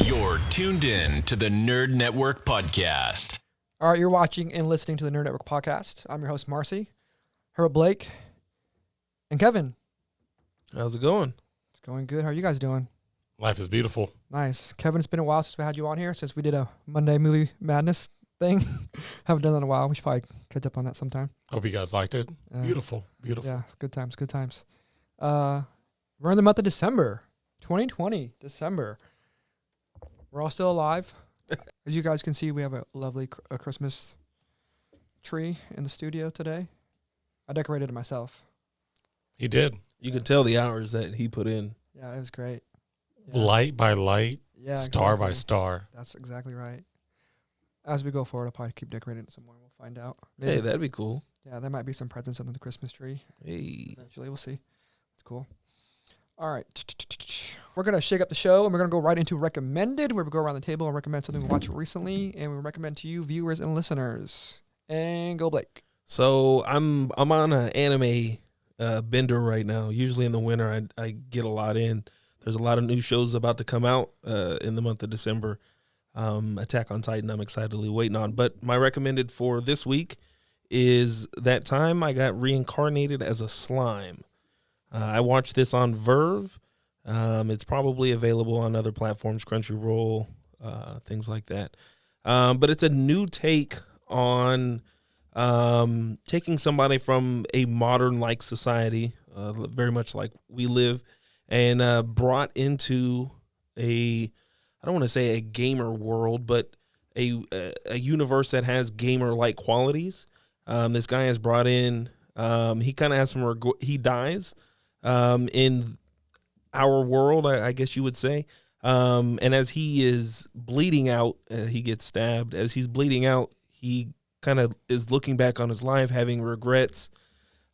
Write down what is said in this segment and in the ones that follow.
You're tuned in to the Nerd Network podcast. All right, you're watching and listening to the Nerd Network podcast. I'm your host, Marcy, Herbert Blake, and Kevin. How's it going? It's going good. How are you guys doing? Life is beautiful. Nice. Kevin, it's been a while since we had you on here, since we did a Monday Movie Madness thing. Haven't done that in a while. We should probably catch up on that sometime. Hope you guys liked it. Beautiful. Yeah, good times. We're in the month of December, 2020, December. We're all still alive. As you guys can see, we have a lovely Christmas tree in the studio today. I decorated it myself. He did. You can tell the hours that he put in. Yeah, it was great. Yeah. Light by light, Yeah, star by exactly. star. That's exactly right. As we go forward, I'll probably keep decorating it some more. We'll find out. Hey, Maybe. that'd be cool. Yeah, there might be some presents under the Christmas tree. Hey. Eventually, we'll see. It's cool. All right. We're going to shake up the show, and we're going to go right into recommended, where we go around the table and recommend something we watched recently, and we recommend to you, viewers and listeners. And go, Blake. So I'm on an anime bender right now. Usually in the winter, I get a lot in. There's a lot of new shows about to come out in the month of December. Attack on Titan, I'm excitedly waiting on. But my recommended for this week is That Time I Got Reincarnated as a Slime. I watched this on Verve. It's probably available on other platforms, Crunchyroll, things like that. But it's a new take on taking somebody from a modern-like society, very much like we live, and brought into I don't want to say a gamer world, but a universe that has gamer-like qualities. This guy is brought in. He kind of has some. He dies in our world, I guess you would say. And as he is bleeding out, he gets stabbed. As he's bleeding out, he kind of is looking back on his life, having regrets.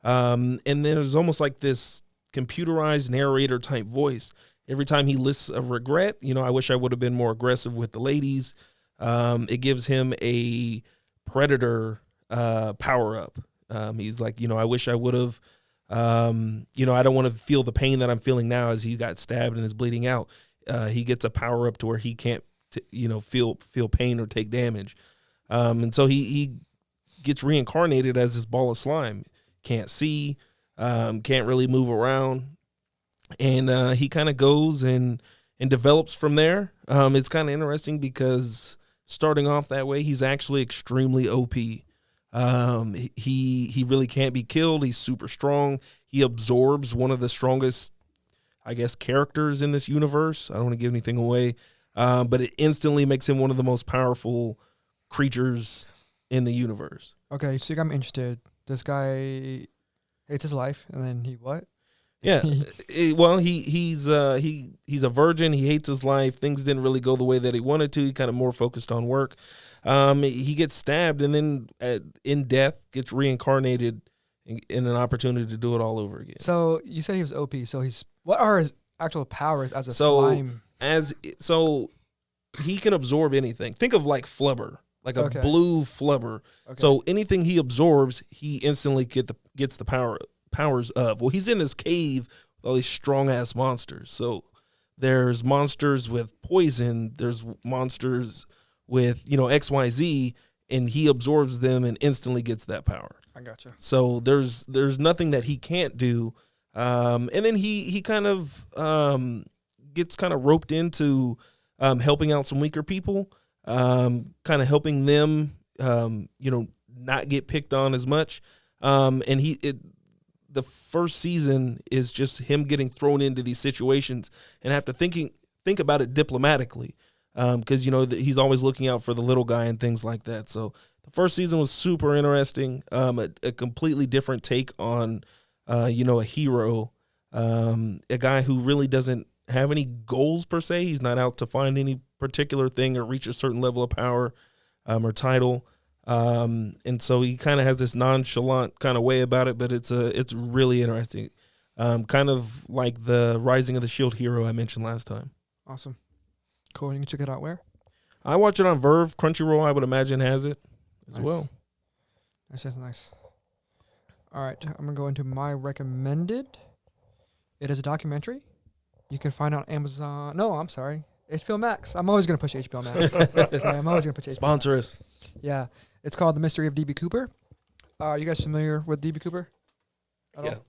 And there's almost like this computerized narrator type voice. Every time he lists a regret, I wish I would have been more aggressive with the ladies. It gives him a predator power up. He's like, I wish I would have, I don't want to feel the pain that I'm feeling now as he got stabbed and is bleeding out. He gets a power up to where he can't, feel pain or take damage. And so he gets reincarnated as this ball of slime. Can't see, can't really move around. And he kind of goes and develops from there. It's kind of interesting because starting off that way, he's actually extremely OP. He really can't be killed. He's super strong. He absorbs one of the strongest, I guess, characters in this universe. I don't want to give anything away, but it instantly makes him one of the most powerful creatures in the universe. Okay, so I'm interested. This guy hates his life, and then he what? Yeah, well, he's a virgin. He hates his life. Things didn't really go the way that he wanted to. He kind of more focused on work. He gets stabbed, and then in death gets reincarnated in an opportunity to do it all over again. So you said he was OP. So what are his actual powers as a slime? So he can absorb anything. Think of like flubber, like a blue flubber. Okay. So anything he absorbs, he instantly gets the powers of. Well, he's in this cave with all these strong ass monsters. So there's monsters with poison. There's monsters with XYZ, and he absorbs them and instantly gets that power. I gotcha. So there's nothing that he can't do. And then he kind of gets kind of roped into helping out some weaker people, kind of helping them not get picked on as much. And the first season is just him getting thrown into these situations and have to think about it diplomatically, because he's always looking out for the little guy and things like that. So the first season was super interesting, a completely different take on a hero, a guy who really doesn't have any goals per se. He's not out to find any particular thing or reach a certain level of power or title. And so he kind of has this nonchalant kind of way about it, but it's really interesting. Kind of like the Rising of the Shield Hero I mentioned last time. Awesome. Cool. You can check it out where? I watch it on Verve. Crunchyroll, I would imagine, has it as well. That's just nice. All right. I'm going to go into my recommended. It is a documentary. You can find it on Amazon. No, I'm sorry. HBO Max. I'm always gonna push HBO Max. Okay, I'm always gonna push HBO Sponsor Max. us. Yeah, it's called The Mystery of DB Cooper. Are you guys familiar with DB Cooper? At all?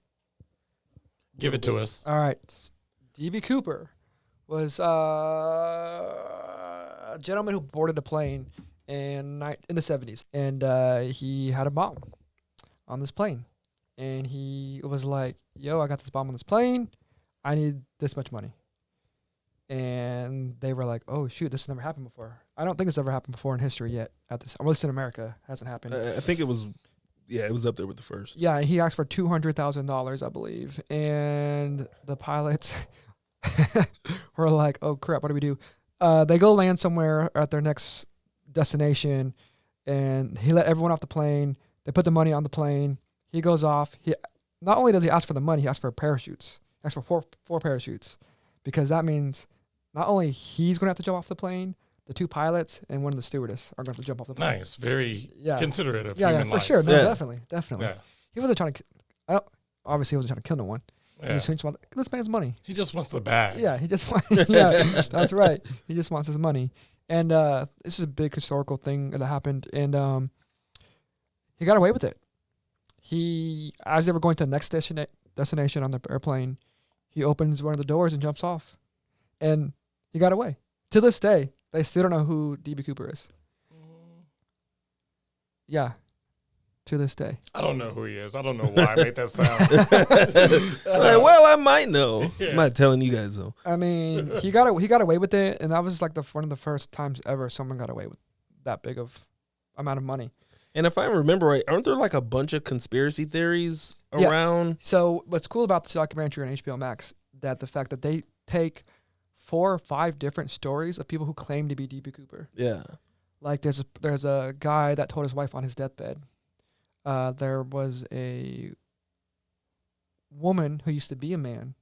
Give it to us. All right. DB Cooper was a gentleman who boarded a plane in the 70s, and he had a bomb on this plane, and he was like, "Yo, I got this bomb on this plane. I need this much money." And they were like, "Oh shoot, this has never happened before. I don't think it's ever happened before in history yet. At least in America, hasn't happened." I think it was up there with the first. Yeah, he asked for $200,000, I believe, and the pilots were like, "Oh crap, what do we do?" They go land somewhere at their next destination, and he let everyone off the plane. They put the money on the plane. He goes off. He not only does he ask for the money, he asks for parachutes. He asks for four parachutes, because that means not only he's going to have to jump off the plane, the two pilots and one of the stewardess are going to jump off the plane. Nice. Very considerate of yeah, human for life. sure. No, Yeah. definitely. Yeah. He wasn't trying to. Obviously, he wasn't trying to kill no one. He Yeah. just wanted this man's money. He just wants the bag. Yeah, he just wants. Yeah, that's right. He just wants his money. And this is a big historical thing that happened, and he got away with it. As they were going to the next destination on the airplane, he opens one of the doors and jumps off, and he got away. To this day, they still don't know who DB Cooper is. Yeah, to this day. I don't know who he is. I don't know why I made that sound. Well, I might know. Yeah. I'm not telling you guys though. I mean, he got away with it, and that was like one of the first times ever someone got away with that big of amount of money. And if I remember right, aren't there like a bunch of conspiracy theories Yes. around? So what's cool about this documentary on HBO Max, that the fact that they take 4 or 5 different stories of people who claim to be DB Cooper. Yeah. Like there's a guy that told his wife on his deathbed. There was a woman who used to be a man,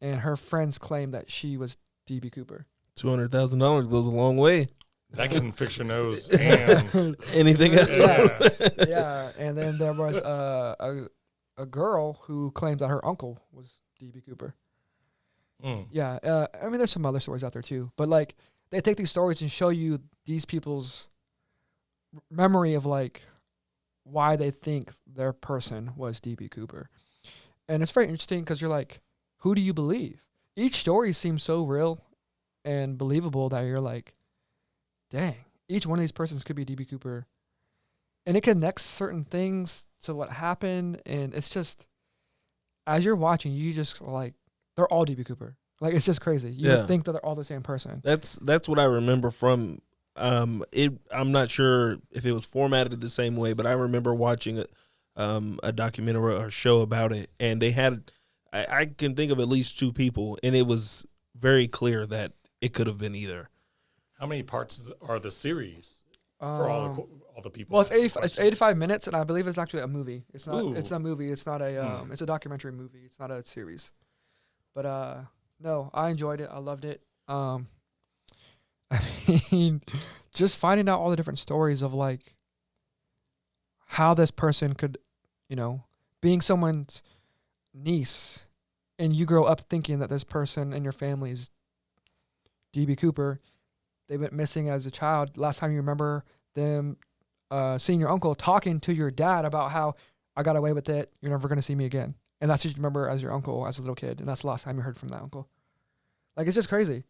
and her friends claimed that she was DB Cooper. $200,000 goes a long way. That can fix your nose and Anything else? Yeah, and then there was a girl who claimed that her uncle was DB Cooper. Yeah, I mean, there's some other stories out there too, but like they take these stories and show you these people's memory of like why they think their person was DB Cooper, and it's very interesting because you're like, who do you believe? Each story seems so real and believable that you're like, dang, each one of these persons could be DB Cooper, and it connects certain things to what happened, and it's just as you're watching, you just like, they're all DB Cooper. Like, it's just crazy. You would think that they're all the same person. That's what I remember from it. I'm not sure if it was formatted the same way, but I remember watching a documentary or a show about it, and they had I can think of at least 2 people, and it was very clear that it could have been either. how many parts are the series for all the people? Well, it's 85 minutes, and I believe it's actually a movie. It's not. Ooh. It's a movie. It's not a. It's a documentary movie. It's not a series. But no, I enjoyed it. I loved it. I mean, just finding out all the different stories of like how this person could, being someone's niece, and you grow up thinking that this person in your family is DB Cooper. They went missing as a child. Last time you remember them seeing your uncle talking to your dad about how I got away with it. You're never going to see me again. And that's what you remember as your uncle as a little kid. And that's the last time you heard from that uncle. Like, it's just crazy.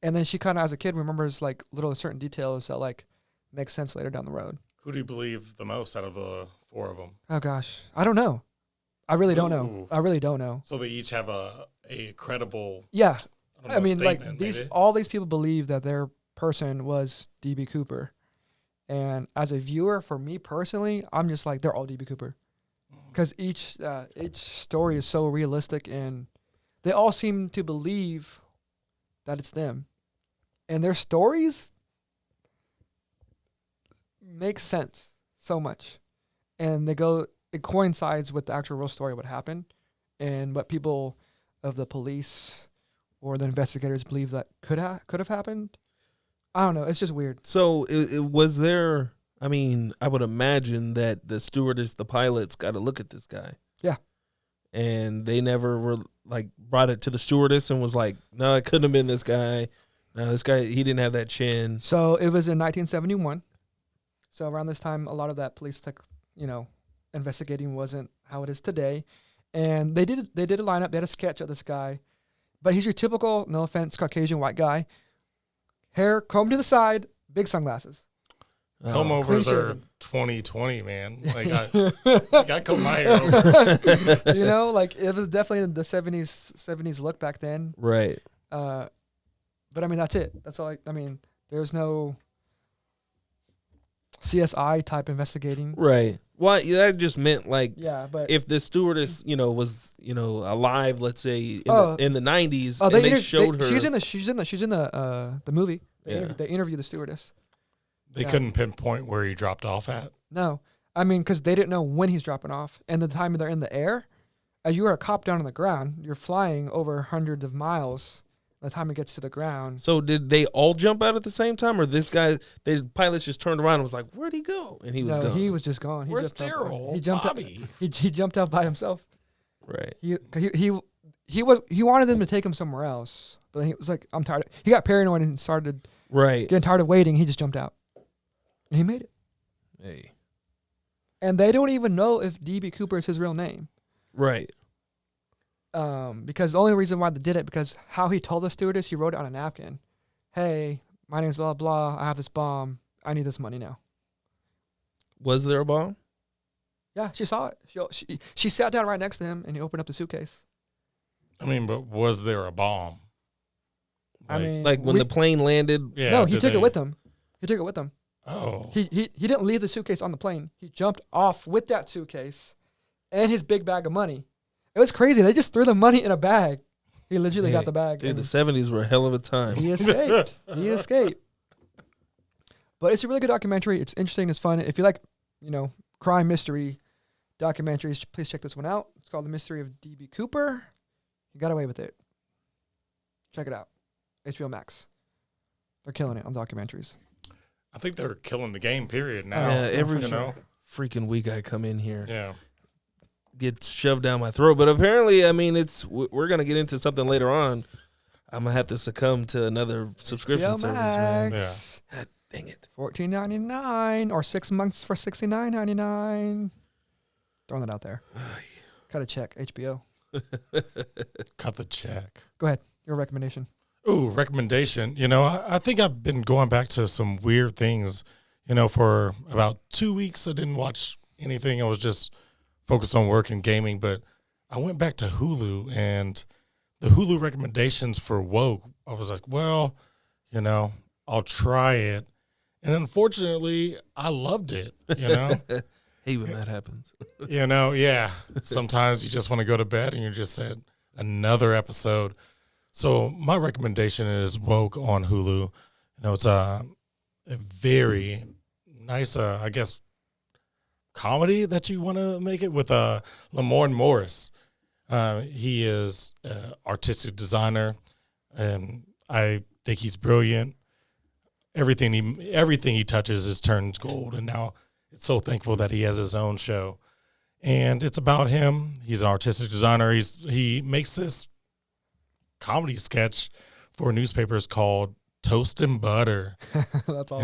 And then she kind of, as a kid, remembers like little certain details that like make sense later down the road. Who do you believe the most out of the 4 of them? Oh gosh, I don't know. I really don't know. Ooh. I really don't know. So they each have a credible. Yeah, I, don't know, I mean, like statement, all these people believe that their person was DB Cooper, and as a viewer, for me personally, I'm just like, they're all DB Cooper, because each story is so realistic, and they all seem to believe that it's them, and their stories make sense so much, and it coincides with the actual real story of what happened, and what people of the police or the investigators believe that could have happened. I don't know. It's just weird. So it was there. I mean, I would imagine that the stewardess, the pilots, got to look at this guy. Yeah. And they never were like brought it to the stewardess and was like, no, it couldn't have been this guy. No, this guy, he didn't have that chin. So it was in 1971. So around this time, a lot of that police investigating wasn't how it is today. And they did a lineup. They had a sketch of this guy. But he's your typical, no offense, Caucasian white guy. Hair combed to the side, big sunglasses. Comb overs clean are shaven. 2020, man. Like I comb my hair over. You know, like it was definitely the 70s look back then. Right. But I mean, that's it. That's all. I mean, there's no CSI type investigating. Right. Well, that just meant like Yeah, but if the stewardess, was, alive, let's say in the 90s, oh, and they showed her. She's in the movie. Yeah. They interview the stewardess. They couldn't pinpoint where he dropped off at. No, I mean, because they didn't know when he's dropping off, and the time they're in the air. As you are a cop down on the ground, you're flying over hundreds of miles. By the time it gets to the ground. So did they all jump out at the same time, or this guy, the pilots just turned around and was like, "Where'd he go?" And he was gone. He was just gone. Where's He Daryl? jumped Bobby? out. He jumped out by himself. Right. He wanted them to take him somewhere else, but then he was like, "I'm tired." He got paranoid and started Right. getting tired of waiting. He just jumped out, and he made it. Hey. And they don't even know if DB Cooper is his real name. Right. Because the only reason why they did it, because how he told the stewardess, he wrote it on a napkin. Hey, my name's blah, blah. I have this bomb. I need this money now. Was there a bomb? Yeah, she saw it. She sat down right next to him, and he opened up the suitcase. I mean, but was there a bomb? I mean, Like when the plane landed? Yeah. no, he did took they- it with him. He took it with him. Oh. He didn't leave the suitcase on the plane. He jumped off with that suitcase and his big bag of money. It was crazy. They just threw the money in a bag. He literally got the bag. Dude, and the 70s were a hell of a time. he escaped. But it's a really good documentary. It's interesting. It's fun. If you like, crime mystery documentaries, please check this one out. It's called The Mystery of DB Cooper. He got away with it. Check it out. HBO Max. They're killing it on documentaries. I think they're killing the game, period, now. Yeah, every freaking week I come in here. Yeah. Gets shoved down my throat. But apparently, I mean, we're going to get into something later on. I'm going to have to succumb to another subscription HBO service, man. Max. God dang it. $14.99 or 6 months for $69.99. Throwing it out there. Cut a check, HBO. Cut the check. Go ahead. Your recommendation. Ooh, recommendation. I think I've been going back to some weird things. For about 2 weeks, I didn't watch anything. I was just focused on work and gaming. But I went back to Hulu, and the Hulu recommendations for Woke, I was like, well, I'll try it. And unfortunately, I loved it, Hate when that happens. Yeah. Sometimes you just want to go to bed and you just said another episode. So my recommendation is Woke on Hulu. It's a very nice, I guess, comedy that you want to make it with Lamorne Morris. He is an artistic designer, and I think he's brilliant. Everything he touches is turns gold, and now it's so thankful that he has his own show. And it's about him. He's an artistic designer. He makes this comedy sketch for newspapers called Toast and Butter. That's all.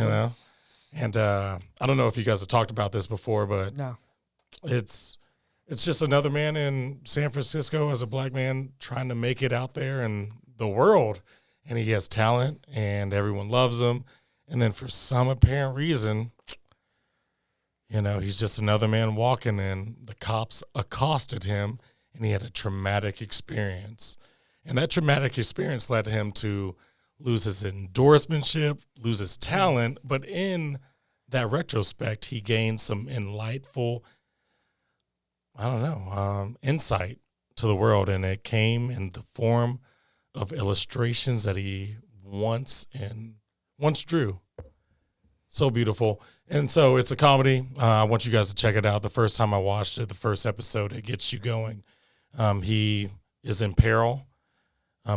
And I don't know if you guys have talked about this before, but No. it's just another man in San Francisco as a black man trying to make it out there in the world. And he has talent and everyone loves him. And then for some apparent reason, he's just another man walking, and the cops accosted him, and he had a traumatic experience. And that traumatic experience led him to lose his endorsementship, lose his talent. But in that retrospect, he gained some enlightful, insight to the world. And it came in the form of illustrations that he once drew. So beautiful. And so it's a comedy. I want you guys to check it out. The first time I watched it, the first episode, it gets you going. He is in peril.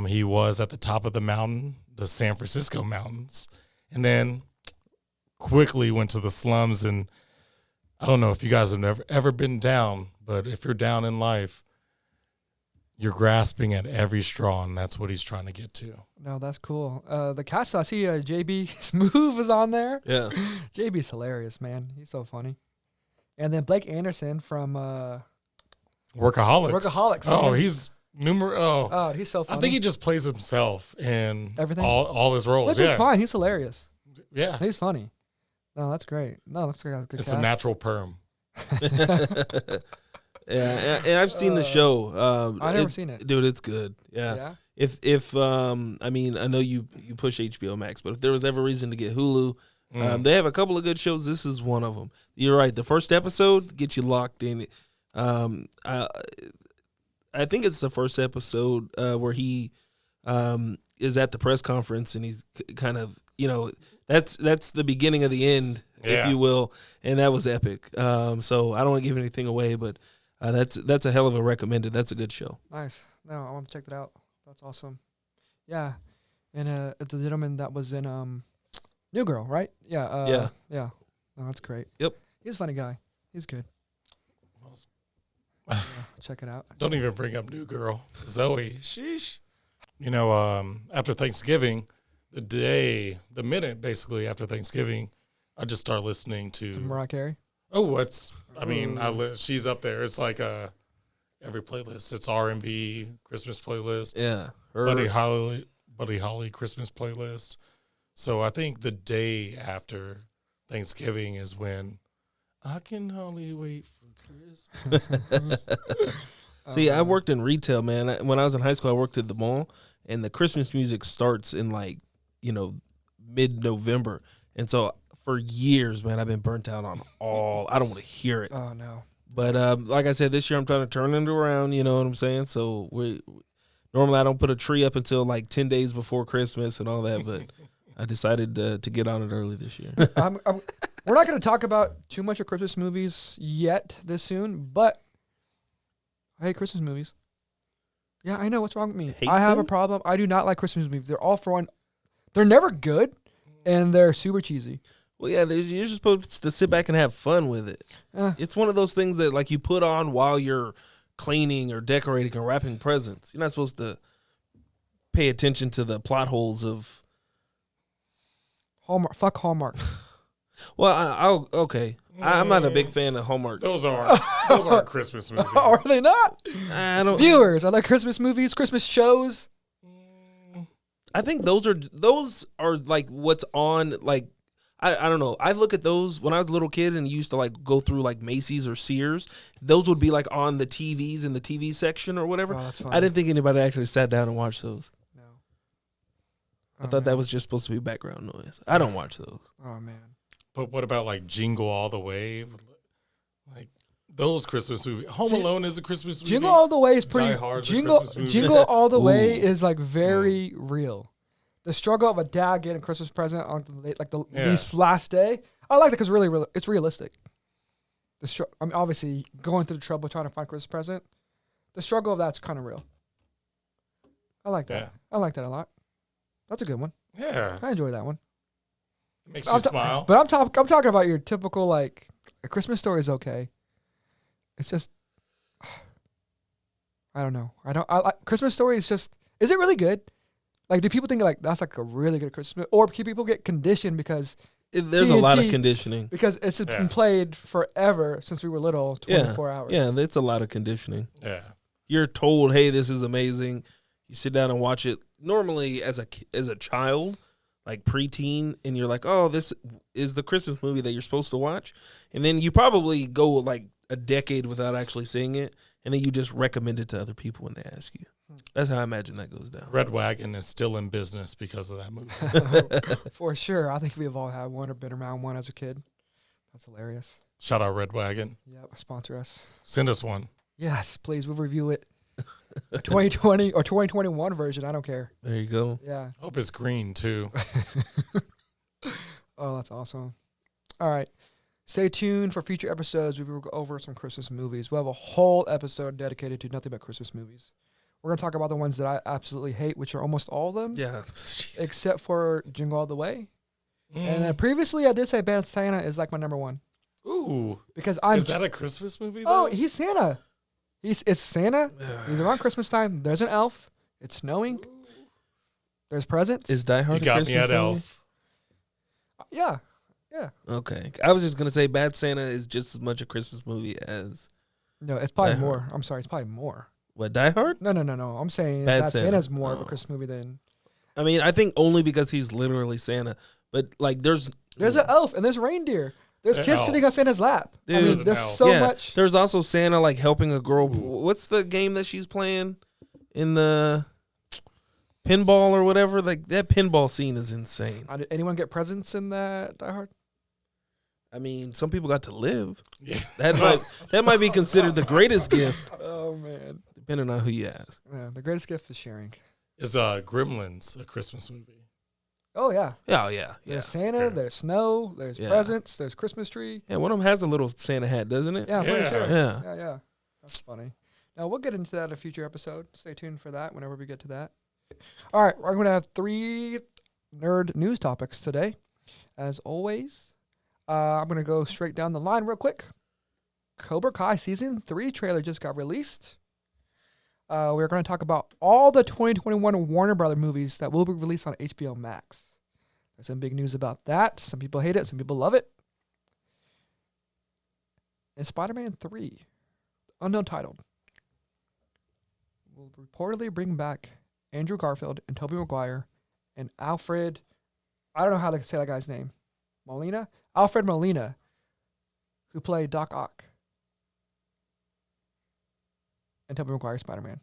He was at the top of the mountain, the San Francisco mountains, and then quickly went to the slums. And I don't know if you guys have ever been down, but if you're down in life, you're grasping at every straw, and that's what he's trying to get to. No, that's cool. The cast, I see JB Smoove is on there. Yeah. JB's hilarious, man. He's so funny. And then Blake Anderson from Workaholics. Workaholics. Oh, man. he's Oh, he's so funny. I think he just plays himself in Everything? all his roles. Which yeah. is fine. He's hilarious. Yeah. He's funny. No, that's great. No, that's great. Good It's cast. a natural perm. Yeah, and I've seen the show. I've never seen it. Dude, it's good. Yeah. Yeah. If I mean, I know you push HBO Max, but if there was ever reason to get Hulu, Mm. they have a couple of good shows. This is one of them. You're right. The first episode gets you locked in. I think it's the first episode where he is at the press conference and he's kind of, that's the beginning of the end, Yeah. if you will, and that was epic. So I don't want to give anything away, but that's a hell of a recommended. That's a good show. Nice. No, I want to check that out. That's awesome. Yeah. And it's a gentleman that was in New Girl, right? Yeah. Yeah. Yeah. No, that's great. Yep. He's a funny guy. He's good. Yeah, check it out. Don't even bring up New Girl. Zoe. Sheesh. After Thanksgiving, the minute basically after Thanksgiving, I just start listening to Mariah Carey. She's up there. It's like every playlist. It's R&B, Christmas playlist. Yeah. Buddy Holly Christmas playlist. So I think the day after Thanksgiving is when I can hardly wait for Christmas. See, I worked in retail, man. When I was in high school, I worked at the mall, and the Christmas music starts in mid-November. And so for years, man, I've been burnt out on all. I don't want to hear it. Oh, no. But like I said, this year I'm trying to turn it around. You know what I'm saying? So normally I don't put a tree up until like 10 days before Christmas and all that, but I decided to get on it early this year. We're not going to talk about too much of Christmas movies yet this soon, but I hate Christmas movies. Yeah, I know. What's wrong with me? Hate I have them? a problem. I do not like Christmas movies. They're all for one. They're never good, and they're super cheesy. Well, yeah, you're just supposed to sit back and have fun with it. It's one of those things that like you put on while you're cleaning or decorating or wrapping presents. You're not supposed to pay attention to the plot holes of. Hallmark. Fuck Hallmark. Well, okay. I'm not a big fan of Hallmark. Those are Christmas movies. Are they not? I don't. Viewers, are they Christmas movies, Christmas shows? I think those are like what's on like. I don't know. I look at those when I was a little kid and used to like go through like Macy's or Sears. Those would be like on the TVs in the TV section or whatever. Oh, that's funny. I didn't think anybody actually sat down and watched those. No. I thought that was just supposed to be background noise. I don't watch those. Oh, man. But what about like Jingle All the Way? Like those Christmas movies. Home Alone is a Christmas movie. Jingle All the Way is pretty. Die Hard's a Jingle Christmas movie. Jingle All the Way Ooh. is like very real. The struggle of a dad getting a Christmas present on these last day. I like that because it's realistic. Obviously going through the trouble trying to find a Christmas present. The struggle of that's kind of real. I like that. Yeah. I like that a lot. That's a good one. Yeah. I enjoy that one. It makes you smile. But I'm talking about your typical like a Christmas Story is okay. It's just I don't know. I like Christmas Story is just is it really good? Like do people think like that's like a really good Christmas or can people get conditioned because There's a lot of conditioning. because it's been played forever since we were little, 24 hours. Yeah, it's a lot of conditioning. Yeah. You're told, hey, this is amazing. You sit down and watch it normally as a child, like preteen, and you're like, oh, this is the Christmas movie that you're supposed to watch. And then you probably go like a decade without actually seeing it, and then you just recommend it to other people when they ask you. That's how I imagine that goes down. Red Wagon is still in business because of that movie. For sure. I think we've all had one or been around one as a kid. That's hilarious. Shout out Red Wagon. Yep, sponsor us. Send us one. Yes, please. We'll review it. A 2020 or 2021 version. I don't care. There you go. Yeah. Hope it's green too. Oh, that's awesome. All right. Stay tuned for future episodes. We will go over some Christmas movies. We'll have a whole episode dedicated to nothing but Christmas movies. We're going to talk about the ones that I absolutely hate, which are almost all of them. Yeah. Except for Jingle All the Way. And then previously I did say Bad Santa is like my number one. Ooh. Because I'm... Is that a Christmas movie though? Oh, he's Santa. It's Santa. He's around Christmas time. There's an elf. It's snowing. There's presents. Is Die Hard You got a Christmas me at movie? Elf. Yeah. Okay. I was just going to say Bad Santa is just as much a Christmas movie as... No, it's probably Die more. Hard. I'm sorry. It's probably more. What, Die Hard? No. I'm saying Bad Bad Santa. Santa's more of a Oh. Christmas movie than... I mean, I think only because he's literally Santa. But, like, there's There's an elf and there's reindeer. There's An kids elf. sitting on Santa's lap. I Dude. mean, There's an there's elf. so much. There's also Santa, like, helping a girl. What's the game that she's playing in the pinball or whatever? Like, that pinball scene is insane. Did anyone get presents in that Die Hard? I mean, some people got to live. Yeah. That might be considered the greatest gift, Oh, man. depending on who you ask. Yeah, the greatest gift is sharing. Is Gremlins a Christmas movie? Oh, yeah. Oh, yeah. There's Santa, Okay. there's snow, there's Yeah. presents, there's Christmas tree. Yeah, one of them has a little Santa hat, doesn't it? Yeah, I'm pretty Yeah. sure. Yeah. Yeah. That's funny. Now, we'll get into that in a future episode. Stay tuned for that whenever we get to that. All right, we're going to have 3 nerd news topics today. As always, I'm going to go straight down the line real quick. Cobra Kai Season 3 trailer just got released. We're going to talk about all the 2021 Warner Brother movies that will be released on HBO Max. There's some big news about that. Some people hate it. Some people love it. And Spider-Man 3, unknown titled, will reportedly bring back Andrew Garfield and Tobey Maguire and Alfred, I don't know how to say that guy's name, Molina? Alfred Molina, who played Doc Ock and Tobey Maguire Spider-Man.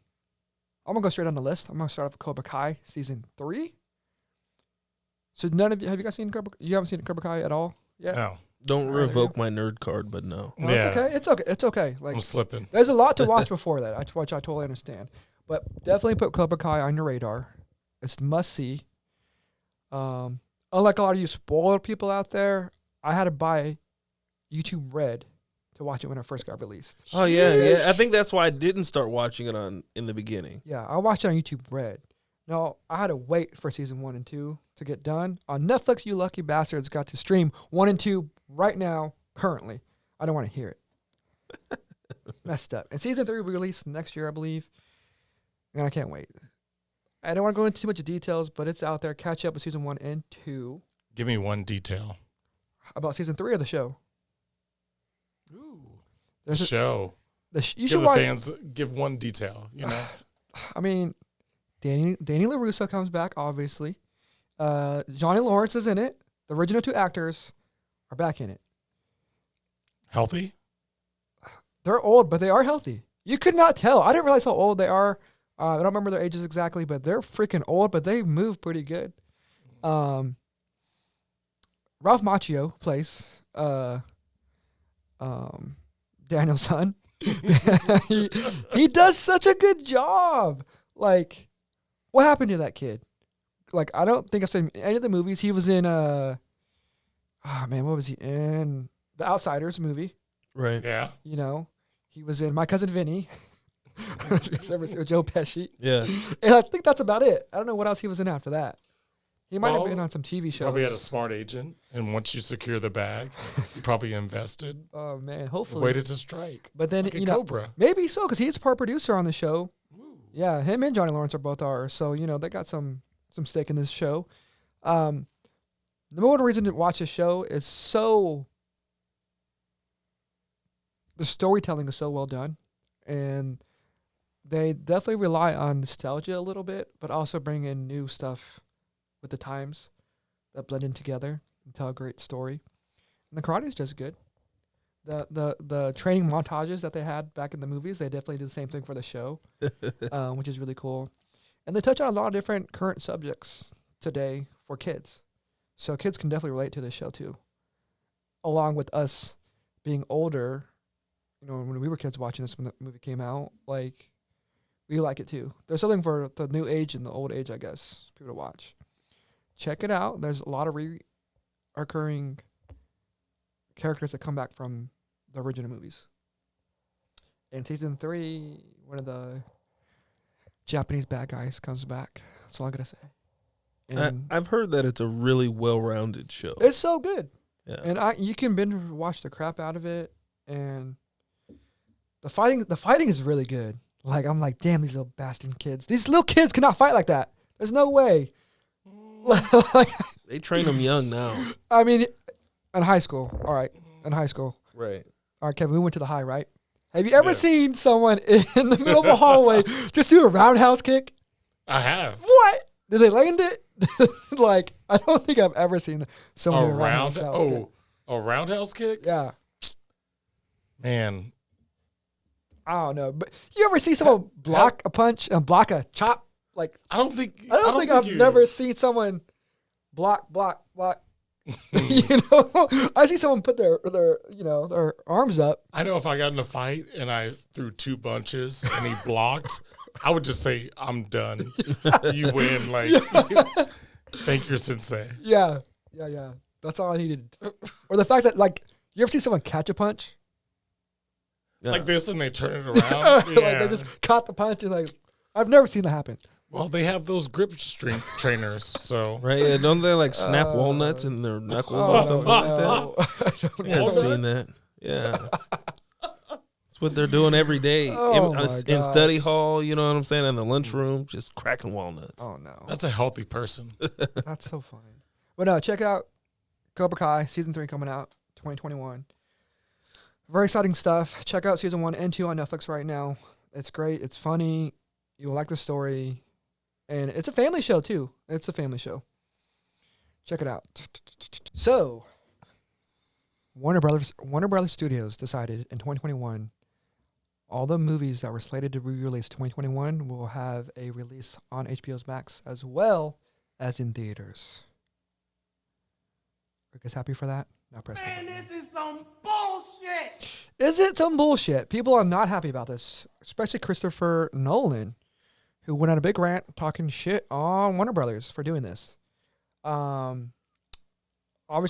I'm going to go straight on the list. I'm going to start off with Cobra Kai Season 3. So none of you, have you guys seen Cobra? You haven't seen Cobra Kai at all yet? No. Don't All right, revoke my nerd card, but no. No, Yeah. it's okay. It's okay. It's okay. Like, I'm slipping. there's a lot to watch before that, which I totally understand. But definitely put Cobra Kai on your radar. It's must see. Unlike a lot of you spoiled people out there, I had to buy YouTube Red to watch it when it first got released. Oh, yeah. I think that's why I didn't start watching it in the beginning. Yeah, I watched it on YouTube Red. No, I had to wait for season 1 and 2 to get done. On Netflix, you lucky bastards got to stream 1 and 2 right now, currently. I don't want to hear it. Messed up. And season 3 will be released next year, I believe. And I can't wait. I don't want to go into too much details, but it's out there. Catch up with season 1 and 2. Give me one detail. About season 3 of the show. Ooh. There's a- Show. you Give should the watch. fans, give one detail, you know? I mean, Danny LaRusso comes back, obviously. Johnny Lawrence is in it. The original 2 actors are back in it. Healthy? They're old, but they are healthy. You could not tell. I didn't realize how old they are. I don't remember their ages exactly, but they're freaking old, but they move pretty good. Ralph Macchio plays Daniel's son. he does such a good job. Like, what happened to that kid? Like, I don't think I've seen any of the movies. He was in what was he in? The Outsiders movie. Right. Yeah. You know, he was in My Cousin Vinny. Joe Pesci. Yeah. And I think that's about it. I don't know what else he was in after that. He might have Well, been on some TV shows. Probably had a smart agent, and once you secure the bag, you probably invested, Oh man, hopefully. waited to strike. But then Like you a know, Cobra. maybe so because he's part producer on the show. Ooh. Yeah, him and Johnny Lawrence are both are. So you know they got some stake in this show. Number one reason to watch this show is the storytelling is so well done, and they definitely rely on nostalgia a little bit, but also bring in new stuff with the times that blend in together and tell a great story. And the karate is just good. The training montages that they had back in the movies, they definitely do the same thing for the show, which is really cool. And they touch on a lot of different current subjects today for kids. So kids can definitely relate to this show too. Along with us being older, you know, when we were kids watching this when the movie came out, like, we like it too. There's something for the new age and the old age, I guess, for people to watch. Check it out. There's a lot of recurring characters that come back from the original movies. In season 3, one of the Japanese bad guys comes back. That's all I gotta say. And I've heard that it's a really well-rounded show. it's so good. Yeah. And you can binge watch the crap out of it. And The fighting is really good. Like, I'm like, damn, these little bastard kids. These little kids cannot fight like that. There's no way. Like, They train them young now. I mean, in high school. All right, in high school. Right. All right, Kevin, we went to the high, right? Have you ever seen someone in the middle of a hallway just do a roundhouse kick? I have. What? Did they land it? Like, I don't think I've ever seen someone do a roundhouse kick. A roundhouse kick? Yeah. Man. I don't know. But you ever see someone block a punch and block a chop? Like, I don't think I've never seen someone block. You know, I see someone put their arms up. I know if I got in a fight and I threw 2 punches and he blocked, I would just say, I'm done. You win. Like, thank your sensei. Yeah. That's all I needed. Or the fact that, like, you ever see someone catch a punch? Like this and they turn it around? Like they just caught the punch and, like, I've never seen that happen. Well, they have those grip strength trainers, so. Right, yeah, don't they like snap walnuts in their knuckles or something like that? I don't Yeah, know. I've seen that. Yeah. That's what they're doing every day. Oh, my In gosh. study hall, you know what I'm saying? In the lunchroom, just cracking walnuts. Oh, no. That's a healthy person. That's so funny. But no, check out Cobra Kai, Season 3 coming out, 2021. Very exciting stuff. Check out Season 1 and 2 on Netflix right now. It's great. It's funny. You'll like the story. And it's a family show, too. It's a family show. Check it out. So, Warner Brothers Studios decided in 2021 all the movies that were slated to be released 2021 will have a release on HBO's Max as well as in theaters. Are you guys happy for that? Now press the button. Man, this is some bullshit. Is it some bullshit? People are not happy about this, especially Christopher Nolan, who went on a big rant talking shit on Warner Brothers for doing this. Obviously,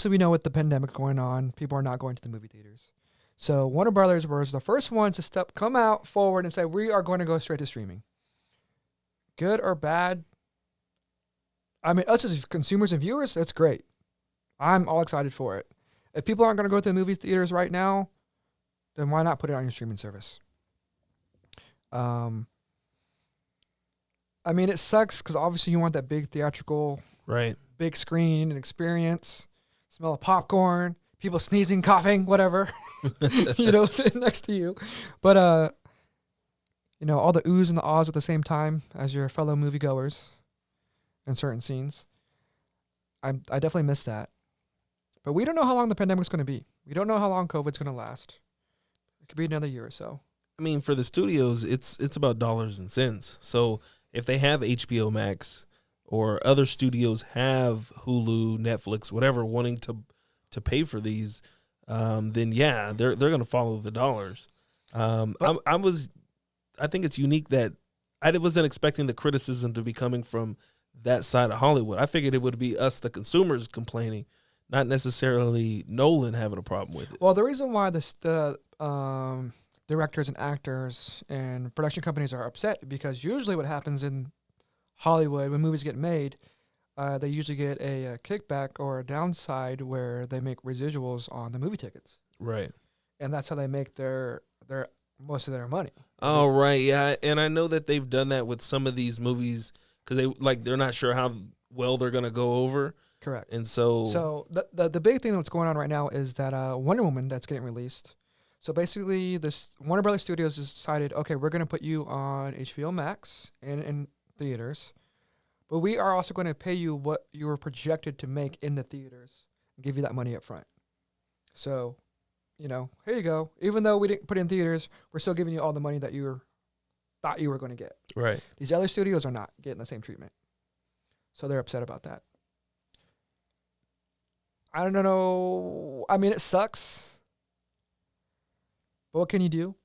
we know with the pandemic going on, people are not going to the movie theaters. So Warner Brothers was the first ones to come out forward and say, we are going to go straight to streaming. Good or bad? I mean, us as consumers and viewers, it's great. I'm all excited for it. If people aren't going to go to the movie theaters right now, then why not put it on your streaming service? I mean, it sucks because obviously you want that big theatrical, Right. big screen and experience, smell of popcorn, people sneezing, coughing, whatever, sitting next to you. But, all the oohs and the ahs at the same time as your fellow moviegoers in certain scenes. I definitely miss that. But we don't know how long the pandemic's going to be. We don't know how long COVID's going to last. It could be another year or so. I mean, for the studios, it's about dollars and cents. So if they have HBO Max or other studios have Hulu, Netflix, whatever, wanting to pay for these, then yeah, they're going to follow the dollars. I think it's unique that I wasn't expecting the criticism to be coming from that side of Hollywood. I figured it would be us, the consumers, complaining, not necessarily Nolan having a problem with it. Well, the reason why the directors and actors and production companies are upset because usually what happens in Hollywood when movies get made, they usually get a kickback or a downside where they make residuals on the movie tickets, Right. and that's how they make their most of their money. Oh, right, yeah, and I know that they've done that with some of these movies because they're not sure how well they're gonna go over, Correct. and so the big thing that's going on right now is that Wonder Woman that's getting released. So basically, this Warner Brothers Studios decided, okay, we're going to put you on HBO Max and in theaters, but we are also going to pay you what you were projected to make in the theaters and give you that money up front. So, here you go. Even though we didn't put it in theaters, we're still giving you all the money that you thought you were going to get. right. These other studios are not getting the same treatment. So they're upset about that. I don't know. I mean, it sucks. But what can you do?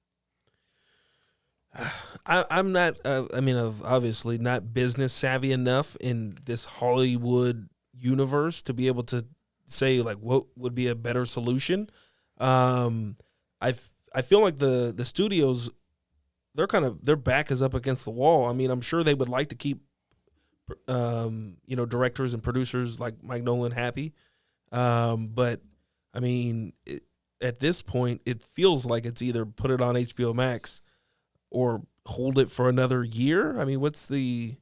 I'm not. Obviously not business savvy enough in this Hollywood universe to be able to say like what would be a better solution. I feel like the studios, their back is up against the wall. I mean, I'm sure they would like to keep, directors and producers like Mike Nolan happy. But I mean, at this point, it feels like it's either put it on HBO Max or hold it for another year. I mean, what's the...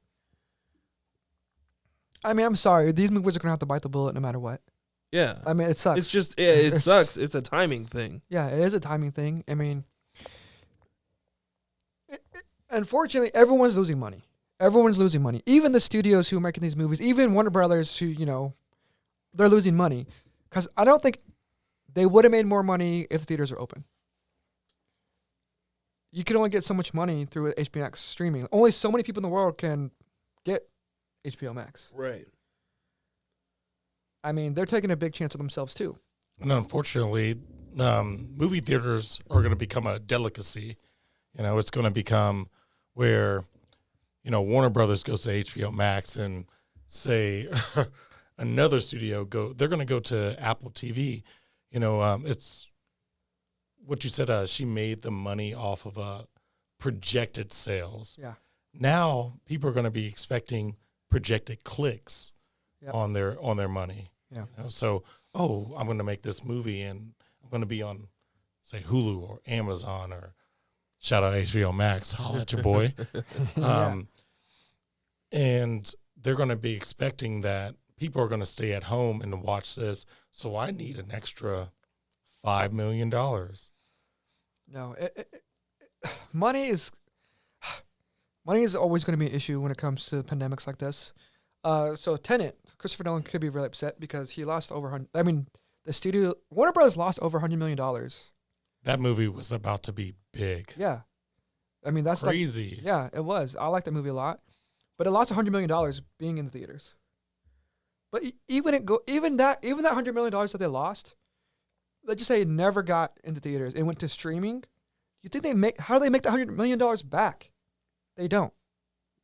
I mean, I'm sorry. These movies are going to have to bite the bullet no matter what. Yeah. I mean, it sucks. It's just, it sucks. It's a timing thing. Yeah, it is a timing thing. I mean, unfortunately, everyone's losing money. Everyone's losing money. Even the studios who are making these movies, even Warner Brothers, who, you know, they're losing money. Because I don't think they would have made more money if the theaters are open. You can only get so much money through HBO Max streaming. Only so many people in the world can get HBO Max. Right. I mean, they're taking a big chance of themselves, too. And unfortunately, movie theaters are going to become a delicacy. You know, it's going to become where, you know, Warner Brothers goes to HBO Max and say another studio they're going to go to Apple TV. You know, it's what you said. She made the money off of projected sales. Yeah. Now people are going to be expecting projected clicks on their money. Yeah. You know? So, I'm going to make this movie and I'm going to be on, say, Hulu or Amazon or shout out HBO Max, holla at your boy. And they're going to be expecting that people are going to stay at home and watch this. So I need an extra $5 million. No, money is always going to be an issue when it comes to pandemics like this. So Tenet, Christopher Nolan could be really upset because he lost over 100. I mean, the studio Warner Bros. Lost over $100 million. That movie was about to be big. Yeah, I mean that's crazy. Like, yeah, it was. I like that movie a lot, but it lost $100 million being in the theaters. But even that $100 million that they lost, let's just say it never got into theaters. It went to streaming. You think how do they make the $100 million back? They don't.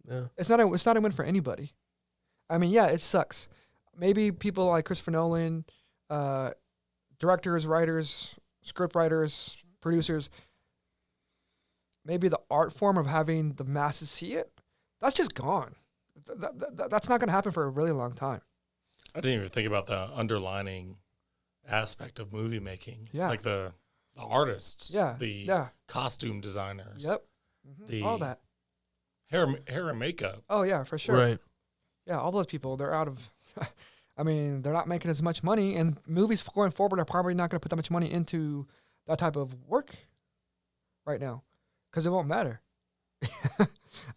Yeah. It's not a win for anybody. I mean, yeah, it sucks. Maybe people like Christopher Nolan, directors, writers, script writers, producers, maybe the art form of having the masses see it, that's just gone. That's not going to happen for a really long time. I didn't even think about the underlining aspect of movie making. Yeah. Like the artists. Yeah. The costume designers. Yep. All that. Hair and makeup. Oh, yeah, for sure. Right. Yeah, all those people, they're out of... I mean, they're not making as much money, and movies going forward are probably not going to put that much money into that type of work right now because it won't matter.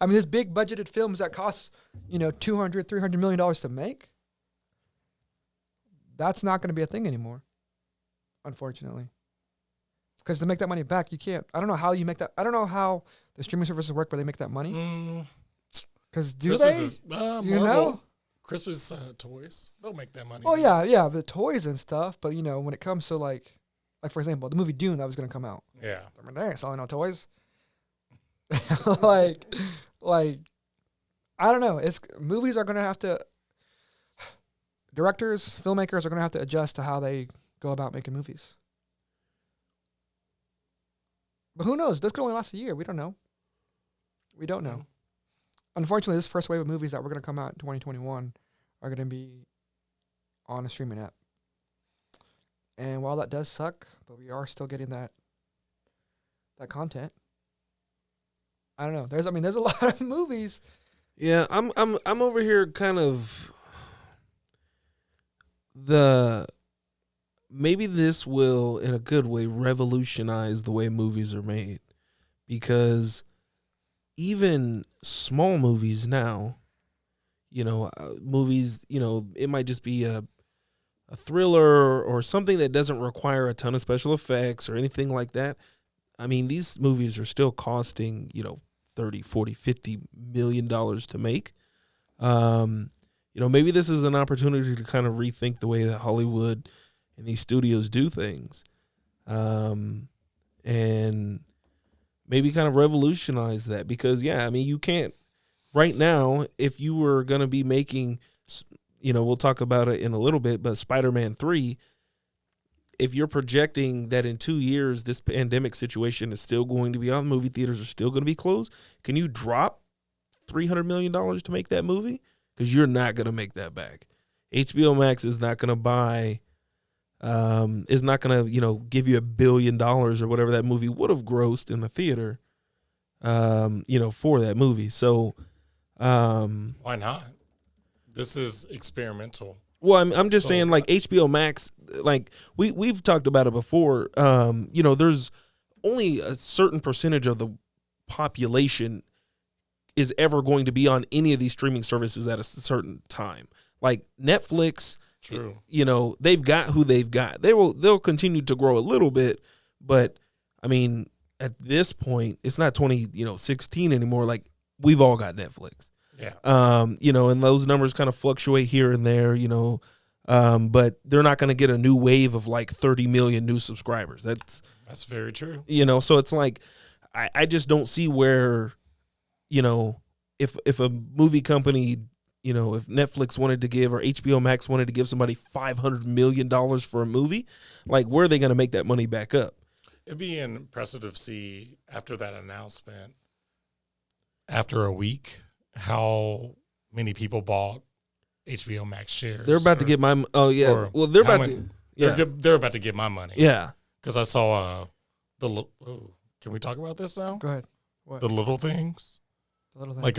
I mean, there's big budgeted films that cost, $200, $300 million to make. That's not going to be a thing anymore, unfortunately. Because to make that money back, you can't. I don't know how you make that. I don't know how the streaming services work where they make that money. Because Christmas they? Is, You know? Christmas toys, they'll make that money. Oh, yeah, the toys and stuff. But, when it comes to, like for example, the movie Dune that was going to come out. Yeah. I mean, they ain't selling no toys. like, I don't know. Movies are going to have to, directors, filmmakers are going to have to adjust to how they go about making movies. But who knows? This could only last a year. We don't know. Unfortunately, this first wave of movies that were going to come out in 2021 are going to be on a streaming app. And while that does suck, but we are still getting that content. I don't know. There's a lot of movies. Yeah, I'm over here kind of maybe this will in a good way revolutionize the way movies are made, because even small movies now, movies, it might just be a thriller or something that doesn't require a ton of special effects or anything like that. I mean, these movies are still costing, $30, $40, $50 million to make. Maybe this is an opportunity to kind of rethink the way that Hollywood and these studios do things. And maybe kind of revolutionize that, because, you can't right now, if you were going to be making, we'll talk about it in a little bit, but Spider-Man 3, if you're projecting that in 2 years, this pandemic situation is still going to be on, movie theaters are still going to be closed, can you drop $300 million to make that movie? Because you're not going to make that back. HBO Max is not going to buy is not going to, give you $1 billion or whatever that movie would have grossed in the theater, for that movie. So, Why not? This is experimental. well, I'm just saying, like, HBO Max, like we've talked about it before. There's only a certain percentage of the population is ever going to be on any of these streaming services at a certain time. Like Netflix, True. They've got who they've got. They'll continue to grow a little bit, but I mean, at this point, it's not 2016 anymore. Like, we've all got Netflix. Yeah. And those numbers kind of fluctuate here and there, but they're not going to get a new wave of like 30 million new subscribers. That's very true. So it's like, I just don't see where, if a movie company, if Netflix wanted to give or HBO Max wanted to give somebody $500 million for a movie, like, where are they going to make that money back up? It'd be impressive to see after that announcement, after a week, how many people bought HBO Max shares. They're about to get my. Oh yeah. Well, they're about to. Yeah. They're about to get my money. Yeah. Because I saw can we talk about this now? Go ahead. What? The little things. The little things. Like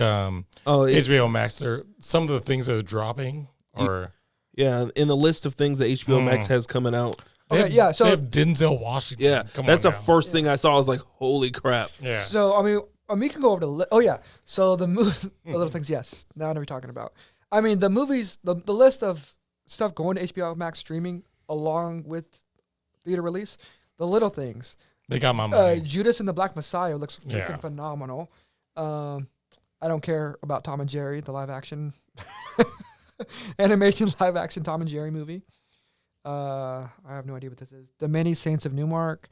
HBO Max. Some of the things that are dropping are. Yeah, in the list of things that HBO Max has coming out. Okay, yeah. So they have Denzel Washington. Yeah, that's the first thing I saw. I was like, holy crap. Yeah. So I mean, we can go over the oh yeah. So the the little things. Yes. Now I know what you're talking about. I mean, the movies, the list of stuff going to HBO Max streaming along with theater release. The little things. They got my money. Judas and the Black Messiah looks freaking Yeah. phenomenal. I don't care about Tom and Jerry, the live action animation live action Tom and Jerry movie. I have no idea what this is. The Many Saints of Newmark,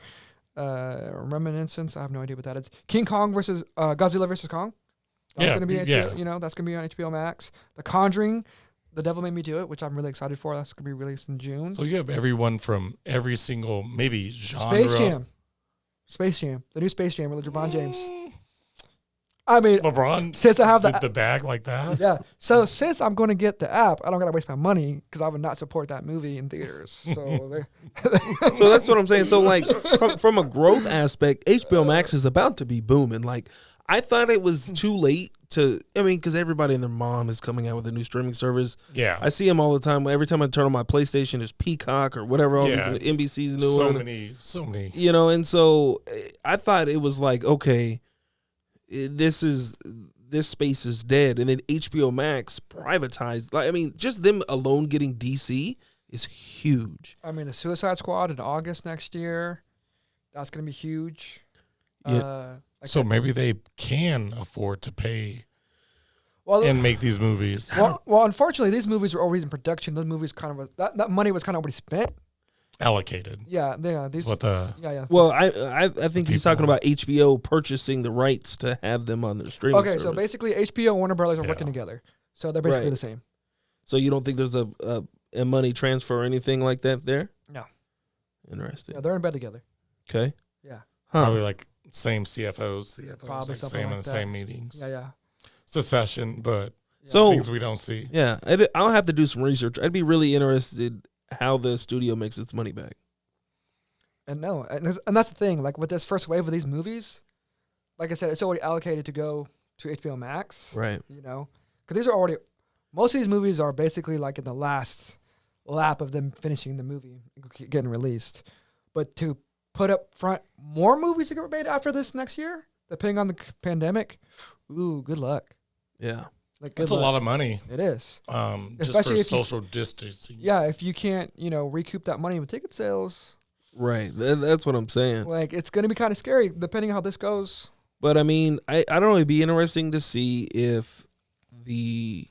Reminiscence. I have no idea what that is. King Kong versus Godzilla versus Kong. That's gonna be that's gonna be on HBO Max. The Conjuring, The Devil Made Me Do It, which I'm really excited for. That's gonna be released in June. So you have everyone from every single maybe genre. Space Jam, the new Space Jam with LeBron James. I mean, LeBron, since I have the bag like that. Yeah. So since I'm going to get the app, I don't got to waste my money because I would not support that movie in theaters. So, so that's what I'm saying. So like from a growth aspect, HBO Max is about to be booming. Like, I thought it was too late because everybody and their mom is coming out with a new streaming service. Yeah. I see them all the time. Every time I turn on my PlayStation, there's Peacock or whatever, all these NBC's new so one. So many. And so I thought it was like, okay, this space is dead. And then HBO Max privatized. Like, I mean, just them alone getting DC is huge. I mean, the Suicide Squad in August next year, that's going to be huge. Yeah. So maybe they can afford to pay and make these movies. Well, unfortunately, these movies are already in production. Those movies that money was kind of already spent. Allocated. Yeah. These what the yeah. Well, I think he's talking about HBO purchasing the rights to have them on their streaming service. So basically HBO and Warner Brothers are working together. So they're basically the same. So you don't think there's a money transfer or anything like that there? No. Interesting. Yeah, they're in bed together. Okay. Yeah. Probably like same CFOs Probably like something same like in the that. same meetings. Yeah. Secession, but So things we don't see. Yeah, I'll have to do some research. I'd be really interested how the studio makes its money back. And that's the thing. Like with this first wave of these movies, like I said, it's already allocated to go to HBO Max. Right. Because these are already, most of these movies are basically like in the last lap of them finishing the movie, getting released. But to put up front more movies to get made after this next year, depending on the pandemic, good luck. Yeah. That's a lot of money. It is. Just Especially for social distancing. Yeah, if you can't, recoup that money with ticket sales. Right. That's what I'm saying. Like, it's going to be kind of scary depending on how this goes. But, I mean, I don't know. It'd be interesting to see if the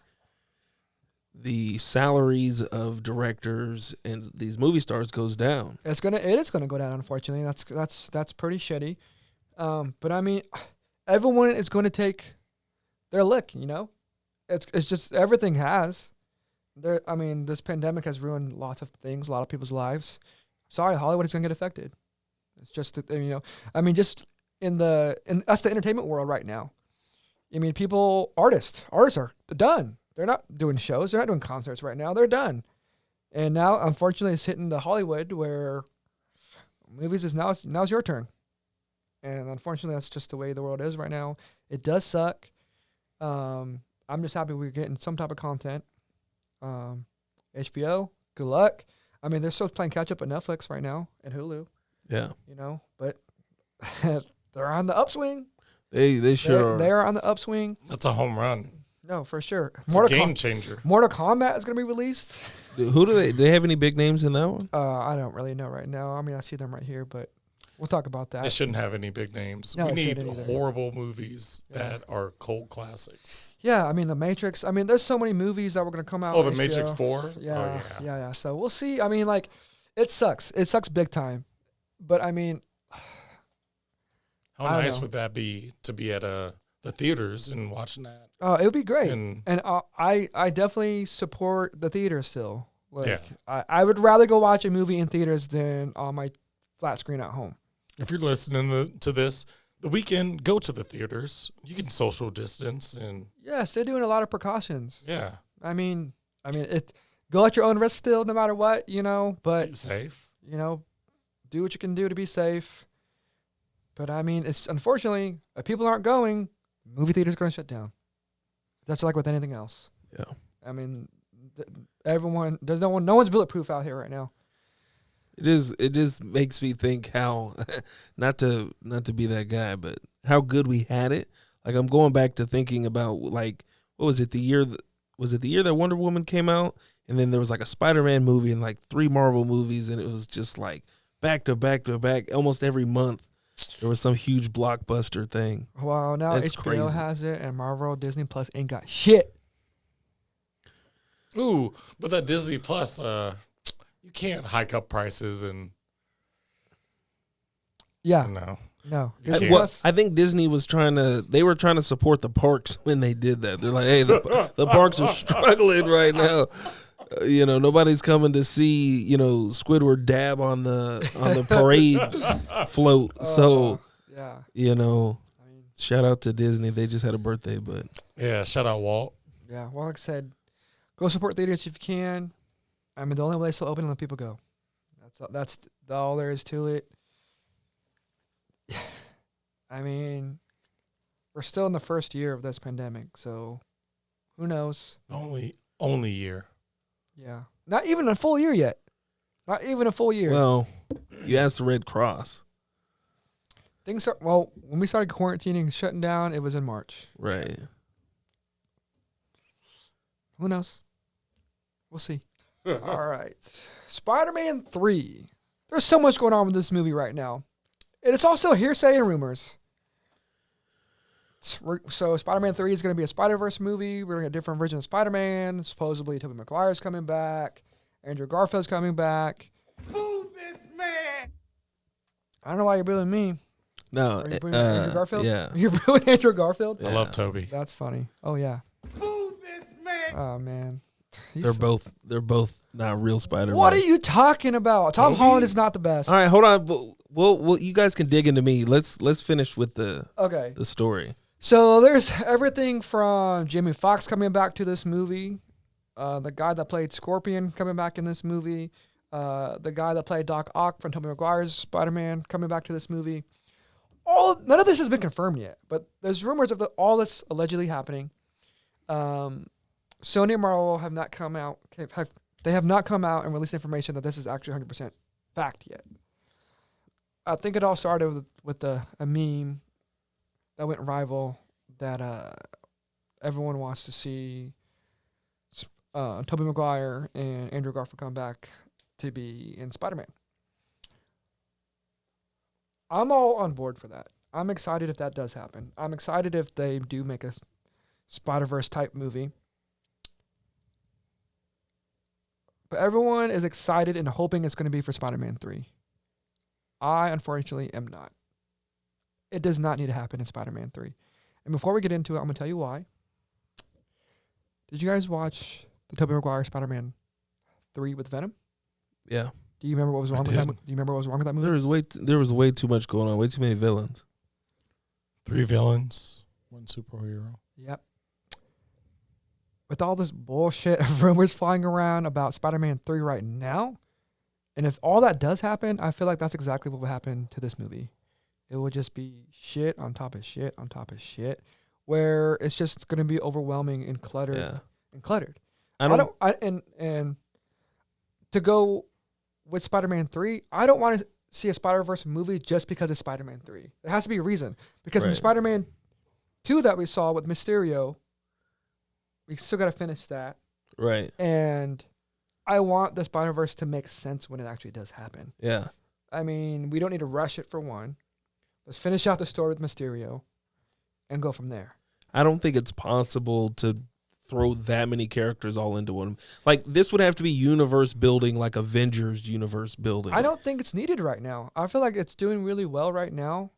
salaries of directors and these movie stars goes down. It is gonna go down, unfortunately. That's pretty shitty. But I mean, everyone is going to take their lick. It's just everything has. This pandemic has ruined lots of things, a lot of people's lives. Sorry, Hollywood is gonna get affected. It's just just that's the entertainment world right now. I mean, artists are done. They're not doing shows. They're not doing concerts right now. They're done. And now, unfortunately, it's hitting the Hollywood where movies is now's your turn. And unfortunately, that's just the way the world is right now. It does suck. I'm just happy we're getting some type of content. HBO, good luck. I mean, they're still playing catch up at Netflix right now and Hulu. Yeah. But they're on the upswing. They sure are. They're on the upswing. That's a home run. No, for sure. It's a game changer. Mortal Kombat is going to be released. Who do they have any big names in that one? I don't really know right now. I mean, I see them right here, but we'll talk about that. They shouldn't have any big names. No, we it need shouldn't either. horrible movies that are cult classics. Yeah, I mean, The Matrix. I mean, there's so many movies that were going to come out. Oh, The on Matrix HBO. 4? Yeah, Oh, yeah. So we'll see. I mean, like, it sucks. It sucks big time. But, I mean, How I don't nice know. would that be to be at the theaters and watching that? it would be great. And And I definitely support the theater still. Like, Yeah. I would rather go watch a movie in theaters than on my flat screen at home. if you're listening to this, the weekend, go to the theaters. You can social distance and Yes, they're doing a lot of precautions. yeah, I mean, it go at your own risk still, no matter what, But be safe. Do what you can do to be safe. But I mean, it's unfortunately, if people aren't going, movie theaters are going to shut down. That's like with anything else. Yeah. I mean, no one's bulletproof out here right now. It just makes me think how not to be that guy, but how good we had it. Like I'm going back to thinking about like what was it the year that Wonder Woman came out, and then there was like a Spider-Man movie and like 3 Marvel movies, and it was just like back to back to back almost every month. There was some huge blockbuster thing. Well, now That's HBO crazy. has it, and Marvel, Disney Plus ain't got shit. Ooh, but that Disney Plus, you can't hike up prices and Yeah, no. no. You Disney can't. Plus. I think Disney they were trying to support the parks when they did that. They're like, hey, the parks are struggling right now. Nobody's coming to see, Squidward dab on the parade float. So, yeah. you know, I mean, shout out to Disney. They just had a birthday, but Yeah, shout out Walt. yeah. Well, like I said, go support theaters if you can. I mean, the only way it's still open is when people go. That's all there is to it. I mean, we're still in the first year of this pandemic, so who knows? Only year. Yeah, not even a full year yet. Not even a full year. well, you asked the Red Cross, Things are when we started quarantining and shutting down, it was in March. right? Who knows? We'll see. All right. Spider-Man 3. There's so much going on with this movie right now. And it's also hearsay and rumors. So Spider-Man 3 is going to be a Spider-Verse movie. We're going to get a different version of Spider-Man. Supposedly Tobey Maguire's coming back. Andrew Garfield's coming back. Boo this man! I don't know why you're booing me. No, Are you booing Andrew Garfield? yeah. You're booing Andrew Garfield? Yeah. I love Toby. That's funny. Oh, yeah. Boo this man! Oh, man. They're both not real Spider-Man. What are you talking about? Tom Toby? Holland is not the best. All right, hold on. Well, you guys can dig into me. Let's finish with the Okay. story. So there's everything from Jamie Foxx coming back to this movie, the guy that played Scorpion coming back in this movie, the guy that played Doc Ock from Tobey Maguire's Spider-Man coming back to this movie. None of this has been confirmed yet, but there's rumors of all this allegedly happening. Sony and Marvel have not come out. They have not come out and released information that this is actually 100% fact yet. I think it all started with a meme that went rival that everyone wants to see Tobey Maguire and Andrew Garfield come back to be in Spider-Man. I'm all on board for that. I'm excited if that does happen. I'm excited if they do make a Spider-Verse type movie. But everyone is excited and hoping it's going to be for Spider-Man 3. I, unfortunately, am not. It does not need to happen in Spider-Man 3. And before we get into it, I'm going to tell you why. Did you guys watch the Tobey Maguire Spider-Man 3 with Venom? Yeah, Do you remember what was wrong with that? Do you remember what was wrong with that movie? there was way too much going on. Way too many villains. 3 villains, 1 superhero. Yep. with all this bullshit of rumors flying around about Spider-Man 3 right now, and if all that does happen, I feel like that's exactly what will happen to this movie. It will just be shit on top of shit on top of shit, where it's just going to be overwhelming and cluttered. Yeah. And cluttered. I And to go with Spider-Man 3, I don't want to see a Spider-Verse movie just because it's Spider-Man 3. There has to be a reason. Because in Right. Spider-Man 2 that we saw with Mysterio, we still got to finish that. Right. And I want the Spider-Verse to make sense when it actually does happen. Yeah. I mean, we don't need to rush it for one. Let's finish out the story with Mysterio and go from there. I don't think it's possible to throw that many characters all into one. Like, this would have to be universe building, like Avengers universe building. I don't think it's needed right now. I feel like it's doing really well right now.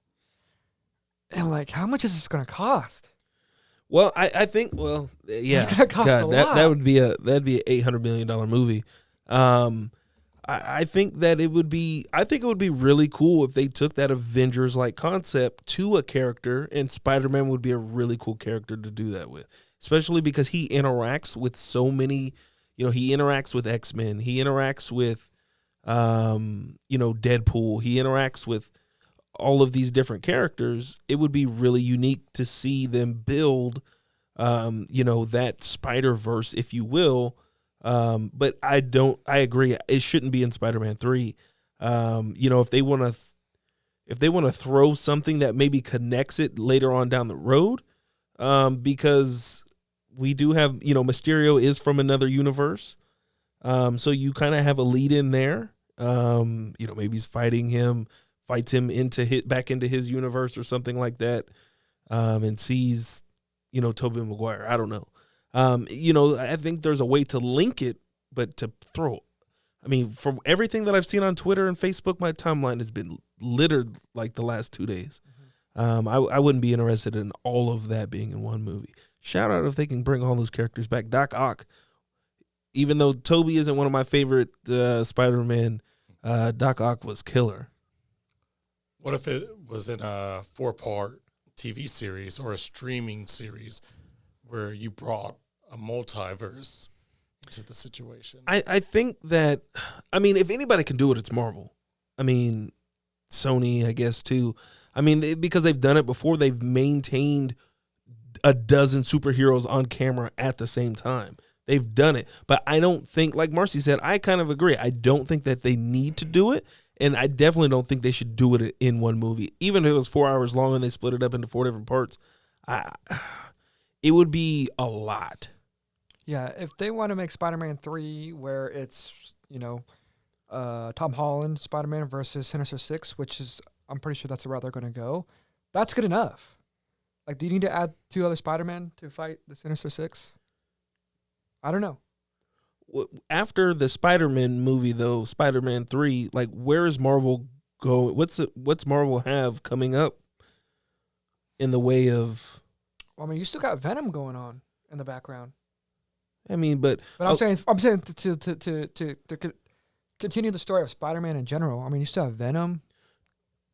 And like, how much is this going to cost? Well, I think, well, yeah. It's gonna cost a lot. That'd be an $800 million movie. I think that it would be really cool if they took that Avengers like concept to a character, and Spider-Man would be a really cool character to do that with, especially because he interacts with so many, he interacts with X-Men, he interacts with, Deadpool, he interacts with all of these different characters. It would be really unique to see them build, that Spider-Verse, if you will. But I agree. It shouldn't be in Spider-Man 3. If they want to throw something that maybe connects it later on down the road, because we do have, Mysterio is from another universe. So you kind of have a lead in there. Maybe he's fights him back into his universe or something like that. And sees, Tobey Maguire. I don't know. I think there's a way to link it, but to throw. I mean, from everything that I've seen on Twitter and Facebook, my timeline has been littered like the last 2 days. I wouldn't be interested in all of that being in one movie. Shout out if they can bring all those characters back. Doc Ock, even though Toby isn't one of my favorite Spider-Man, Doc Ock was killer. What if it was in a 4-part TV series or a streaming series where you brought a multiverse into the situation? I think that, if anybody can do it, it's Marvel. Sony, I guess, too. Because they've done it before, they've maintained a dozen superheroes on camera at the same time. They've done it. But I don't think, like Marcy said, I kind of agree. I don't think that they need to do it. And I definitely don't think they should do it in one movie. Even if it was 4 hours long and they split it up into 4 different parts, it would be a lot. Yeah, if they want to make Spider-Man 3 where it's, Tom Holland Spider-Man versus Sinister Six, which is, I'm pretty sure that's the route they're going to go, that's good enough. Like, do you need to add 2 other Spider-Men to fight the Sinister Six? I don't know. After the Spider-Man movie, though, Spider-Man 3, like, where is Marvel going? What's Marvel have coming up in the way of... Well, you still got Venom going on in the background. But I'm saying to continue the story of Spider-Man in general. You still have Venom.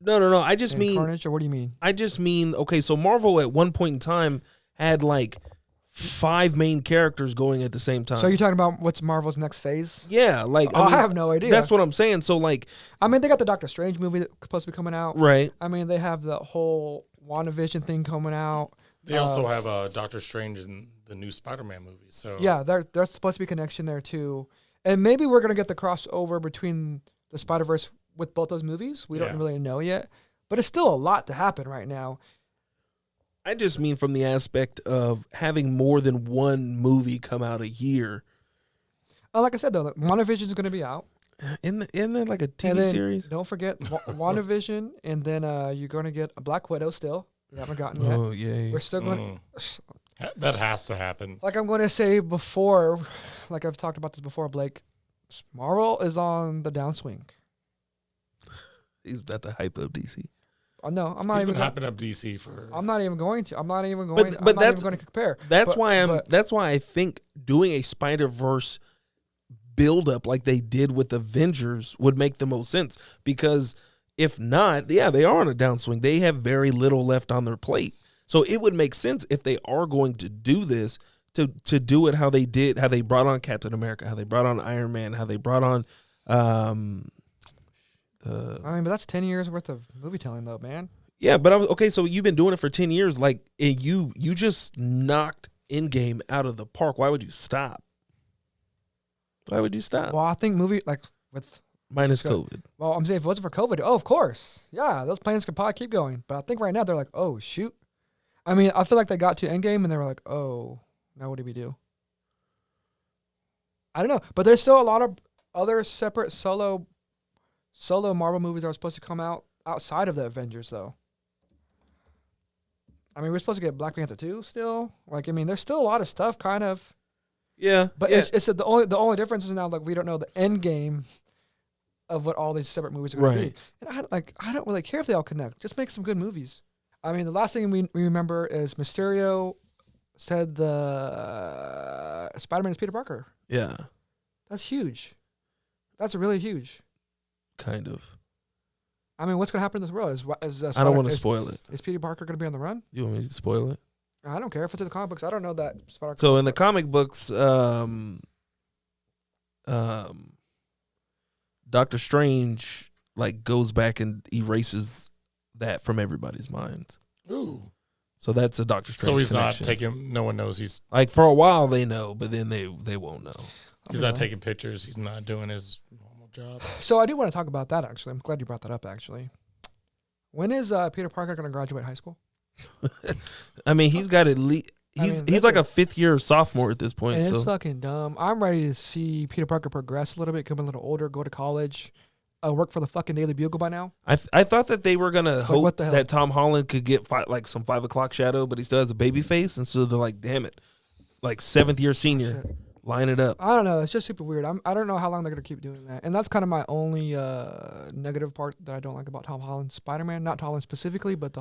No. I just mean Carnage, or what do you mean? I just mean, okay, so Marvel at one point in time had like 5 main characters going at the same time. So you're talking about what's Marvel's next phase? Yeah, like I have no idea. That's what I'm saying. So like, they got the Doctor Strange movie that's supposed to be coming out. Right. They have the whole WandaVision thing coming out. They also have Doctor Strange in the new Spider-Man movie. So yeah, there's supposed to be a connection there too, and maybe we're gonna get the crossover between the Spider-Verse with both those movies. We don't really know yet, but it's still a lot to happen right now. I just mean from the aspect of having more than one movie come out a year. Like I said though, WandaVision is gonna be out. Isn't there like a TV series? Don't forget WandaVision, and then you're gonna get a Black Widow still. We haven't gotten yet. Oh yeah. We're still going. That has to happen. Like I'm going to say before, like I've talked about this before, Blake, Marvel is on the downswing. He's about to hype up DC. No, I'm not even hyping up DC for. I'm not even going to. I'm not even going. But I'm not even going to compare. That's why I think doing a Spider-Verse build up like they did with Avengers would make the most sense, because if not, they are on a downswing. They have very little left on their plate. So it would make sense if they are going to do this to do it how they did, how they brought on Captain America, how they brought on Iron Man, how they brought on but that's 10 years worth of movie telling, though, man. Yeah, but okay. So you've been doing it for 10 years, like, and you just knocked Endgame out of the park. Why would you stop? Why would you stop? Well, I think movie like with Minus COVID. Well, I'm saying if it wasn't for COVID, of course, yeah, those plans could probably keep going. But I think right now they're like, oh shoot. I mean, I feel like they got to Endgame and they were like, oh, now what do we do? I don't know, but there's still a lot of other separate solo Marvel movies that were supposed to come out outside of the Avengers, though. I mean, we're supposed to get Black Panther 2 still. Like, I mean, there's still a lot of stuff, kind of. Yeah, but yeah. it's the only difference is now like we don't know the end game of what all these separate movies are going to be. And I don't really care if they all connect. Just make some good movies. I mean, the last thing we remember is Mysterio said the Spider-Man is Peter Parker. Yeah, that's huge. That's really huge. Kind of. I mean, what's going to happen in this world? I don't want to spoil it. Is Peter Parker going to be on the run? You want me to spoil it? I don't care if it's in the comic books. I don't know that. So in the comic books, Doctor Strange like goes back and erases that from everybody's minds. Ooh. So that's a Doctor Strange. So he's connection. not taking. No one knows he's like for a while they know, but then they won't know. He's not taking pictures. He's not doing his normal job. So I do want to talk about that. Actually, I'm glad you brought that up. Actually, when is Peter Parker going to graduate high school? I mean, he's got at least. He's like a fifth year sophomore at this point. And so it's fucking dumb. I'm ready to see Peter Parker progress a little bit, become a little older, go to college, work for the fucking Daily Bugle by now. I thought that they were gonna hope the hell? that Tom Holland could get some 5 o'clock shadow, but he still has a baby face, and so they're like, damn it, like 7th year senior, line it up. I don't know. It's just super weird. I don't know how long they're gonna keep doing that, and that's kind of my only negative part that I don't like about Tom Holland's Spider-Man. Not Tom Holland specifically, but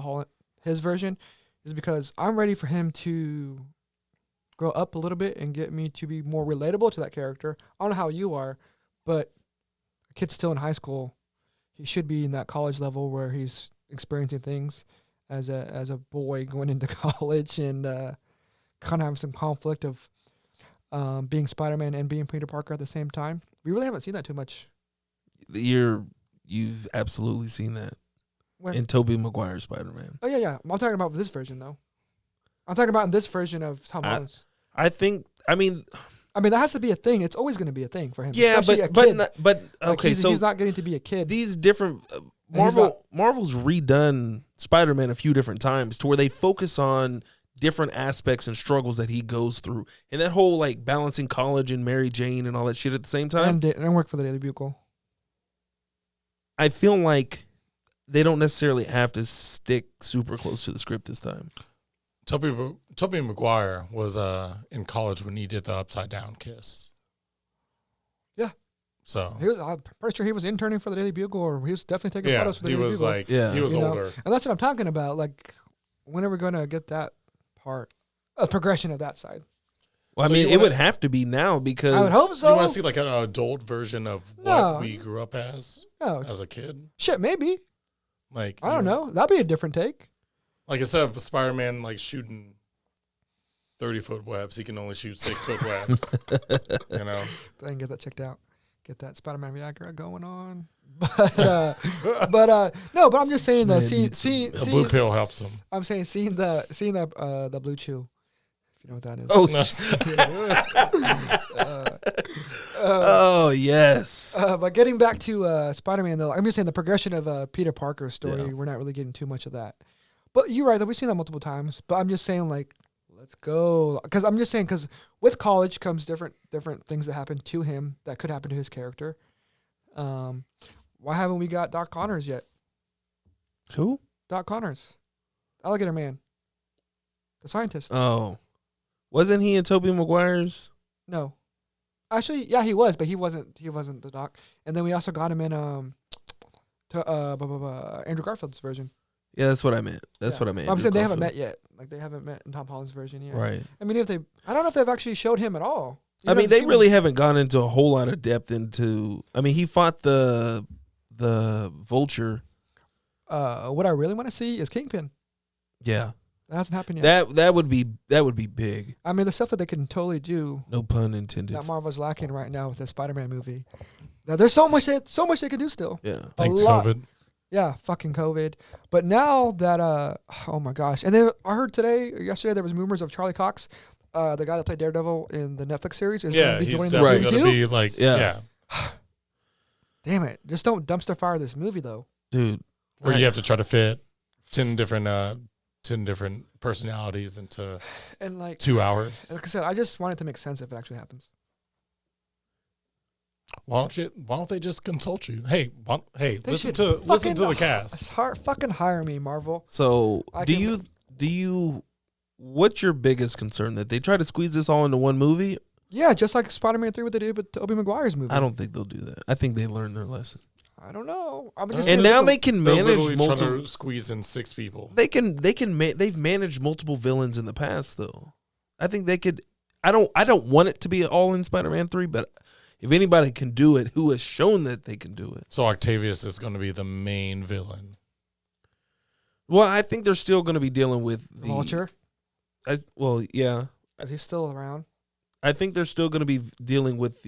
his version, is because I'm ready for him to grow up a little bit and get me to be more relatable to that character. I don't know how you are, but a kid's still in high school. He should be in that college level where he's experiencing things as a boy going into college and kind of having some conflict of being Spider-Man and being Peter Parker at the same time. We really haven't seen that too much. You've absolutely seen that. When? In Tobey Maguire's Spider-Man. Oh, yeah. I'm talking about this version, though. I'm talking about in this version of Tom Holland's. I mean, that has to be a thing. It's always going to be a thing for him. Yeah, but okay, so he's not getting to be a kid. These different Marvel's redone Spider-Man a few different times to where they focus on different aspects and struggles that he goes through, and that whole like balancing college and Mary Jane and all that shit at the same time. And work for the Daily Bugle. I feel like they don't necessarily have to stick super close to the script this time. Tobey Maguire was in college when he did the Upside Down Kiss. Yeah. So I'm pretty sure he was interning for the Daily Bugle, or he was definitely taking photos for the Daily Bugle. He was older. And that's what I'm talking about. Like, when are we going to get that part, a progression of that side? Well, I mean, it would have to be now because I would hope so. You want to see like an adult version of what we grew up as a kid? Shit, maybe. Like, I don't know. That'd be a different take. Like, instead of Spider-Man like shooting 30-foot webs, he can only shoot 6-foot webs. You know, I can get that checked out. Get that Spider-Man Viagra going on. But I'm just saying that seeing a blue pill helps him. I'm saying seeing the blue chew. If you know what that is. Oh yes. But getting back to Spider-Man, though, I'm just saying the progression of Peter Parker's story. Yeah. We're not really getting too much of that. But you're right, though. We've seen that multiple times. But I'm just saying, like, let's go. Because with college comes different things that happen to him that could happen to his character. Why haven't we got Doc Connors yet? Who? Doc Connors, Alligator Man, the scientist. Oh, wasn't he in Tobey Maguire's? No, actually, yeah, he was, but he wasn't the Doc. And then we also got him in Andrew Garfield's version. Yeah, that's what I meant. What I meant. I'm saying they haven't met yet. Like, they haven't met in Tom Holland's version yet. Right. I mean, I don't know if they've actually showed him at all. They really haven't gone into a whole lot of depth into. I mean, he fought the Vulture. What I really want to see is Kingpin. Yeah. That hasn't happened yet. That would be big. I mean, the stuff that they can totally do No pun intended. that Marvel's lacking right now with the Spider-Man movie. Now, there's so much they can do still. Yeah. Thanks, lot. COVID. Yeah, fucking COVID. But now that oh my gosh, and then I heard yesterday there was rumors of Charlie Cox, the guy that played Daredevil in the Netflix series, is going Yeah, to be he's joining definitely this going to movie too. be like, Yeah. Damn it! Just don't dumpster fire this movie though. Dude. Where you have to try to fit 10 different personalities into And like 2 hours. like I said, I just want it to make sense if it actually happens. Why don't they just consult you? Hey, They listen should to fucking the cast. Fucking hire me, Marvel. So I do can- you what's your biggest concern, that they try to squeeze this all into one movie? Yeah, just like Spider-Man 3 what they did with Tobey Maguire's movie. I don't think they'll do that. I think they learned their lesson. I don't know. I'm just And saying, now listen, they can They're manage literally multiple. trying to squeeze in 6 people. They've managed multiple villains in the past, though. I think they could. I don't want it to be all in Spider-Man 3, but if anybody can do it, who has shown that they can do it? So Octavius is going to be the main villain. Well, I think they're still going to be dealing with the Vulture. Yeah. Is he still around? I think they're still going to be dealing with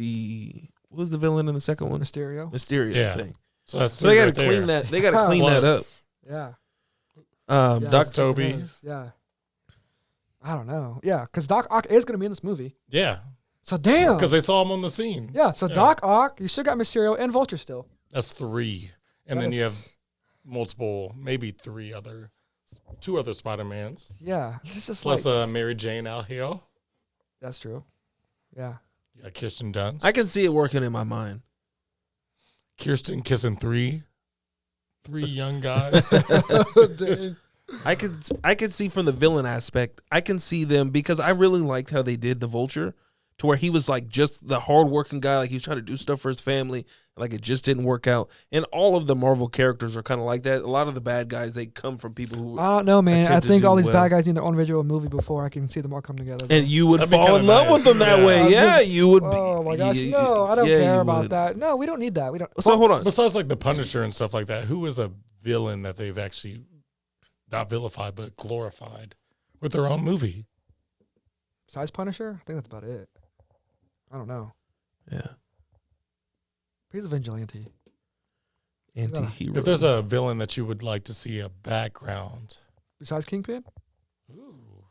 what was the villain in the second one? Mysterio. Mysterio Yeah. thing. So that's So they got to right clean there. that. They got to clean that up. Yeah. Yeah, That's Doc. what it Toby. is. Yeah. I don't know. Yeah, because Doc Ock is going to be in this movie. Yeah, So damn. because they saw him on the scene. Yeah. So Yeah. Doc Ock, you still got Mysterio and Vulture still. That's 3. And That then is- you have multiple, maybe 2 other Spider-Mans. Yeah. It's just Plus like Mary Jane out here. that's true. Yeah. You got Kirsten Dunst. I can see it working in my mind. Kirsten kissing 3 young guys. Dang. I could see from the villain aspect. I can see them, because I really liked how they did the Vulture, to where he was like just the hardworking guy, like he was trying to do stuff for his family, like it just didn't work out. And all of the Marvel characters are kind of like that. A lot of the bad guys, they come from people who, I don't know, man. I attempt to think do all these well. bad guys need their own visual movie before I can see them all come together. and you would That'd be fall kinda in love nice. with them that Yeah. way. I'm Yeah, just- you would be. Oh my gosh, you- no! I don't yeah, care you about would. that. No, we don't need that. We don't. So hold on. Besides like the Punisher and stuff like that, who is a villain that they've actually not vilified but glorified with their own movie? Besides Punisher, I think that's about it. I don't know. Yeah, He's a vigilante. anti-hero. If there's a villain that you would like to see a background, Besides Kingpin, ooh,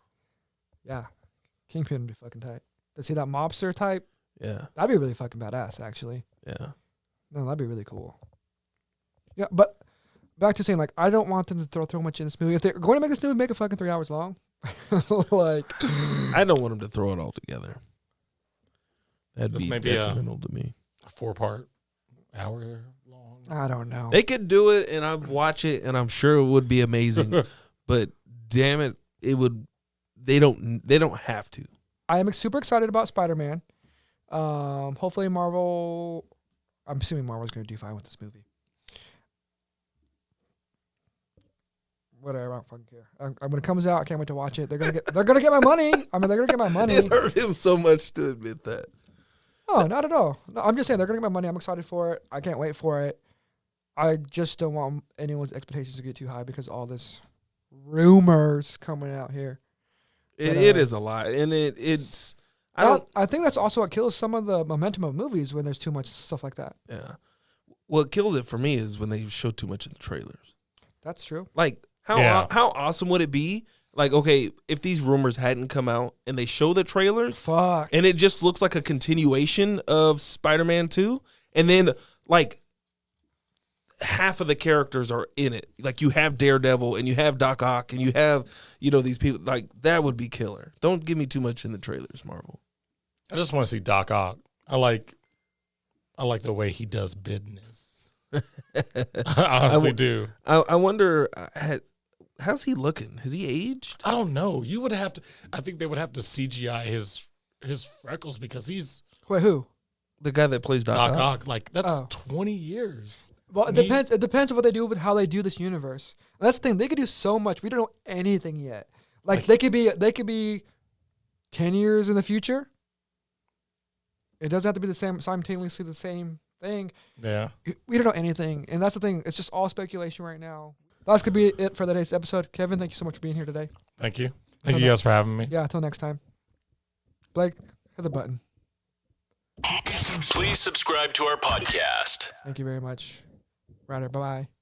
yeah, Kingpin would be fucking tight. To see that mobster type, yeah, that'd be really fucking badass. Actually, yeah. no, that'd be really cool. Yeah, but back to saying, like, I don't want them to throw much in this movie. If they're going to make this movie, make it fucking 3 hours long. Like, I don't want them to throw it all together. That'd This be may be a- detrimental to me. a 4-part hour long. I don't know. They could do it, and I'd watch it, and I'm sure it would be amazing. But damn it, it would. They don't have to. I am super excited about Spider-Man. Hopefully Marvel. I'm assuming Marvel's going to do fine with this movie. Whatever, I don't fucking care. When it comes out, I can't wait to watch it. They're gonna get my money. I mean, they're gonna get my money. It hurt him so much to admit that. No, not at all. No, I'm just saying they're gonna get my money. I'm excited for it. I can't wait for it. I just don't want anyone's expectations to get too high because all this rumors coming out here. It is a lot, and it's. I think that's also what kills some of the momentum of movies when there's too much stuff like that. Yeah. What kills it for me is when they show too much in the trailers. That's true. Like how awesome would it be? Like, okay, if these rumors hadn't come out and they show the trailers, Fuck. and it just looks like a continuation of Spider-Man 2, and then like half of the characters are in it. Like you have Daredevil and you have Doc Ock and you have, these people, like that would be killer. Don't give me too much in the trailers, Marvel. I just want to see Doc Ock. I like the way he does business. I honestly do. I wonder, how's he looking? Has he aged? I don't know. You would have to. I think they would have to CGI his freckles because he's Wait, who? The guy that plays Doc Doc Ock. Ock. Like that's Oh. 20 years. Well, it Me- depends. It depends on what they do with how they do this universe. And that's the thing. They could do so much. We don't know anything yet. Like they could be 10 years in the future. It doesn't have to be the same simultaneously the same thing. Yeah. We don't know anything, and that's the thing. It's just all speculation right now. That's going to be it for today's episode. Kevin, thank you so much for being here today. Thank you. Thank you guys for having me. Yeah, until next time. Blake, hit the button. Please subscribe to our podcast. Thank you very much. Ryder, bye-bye.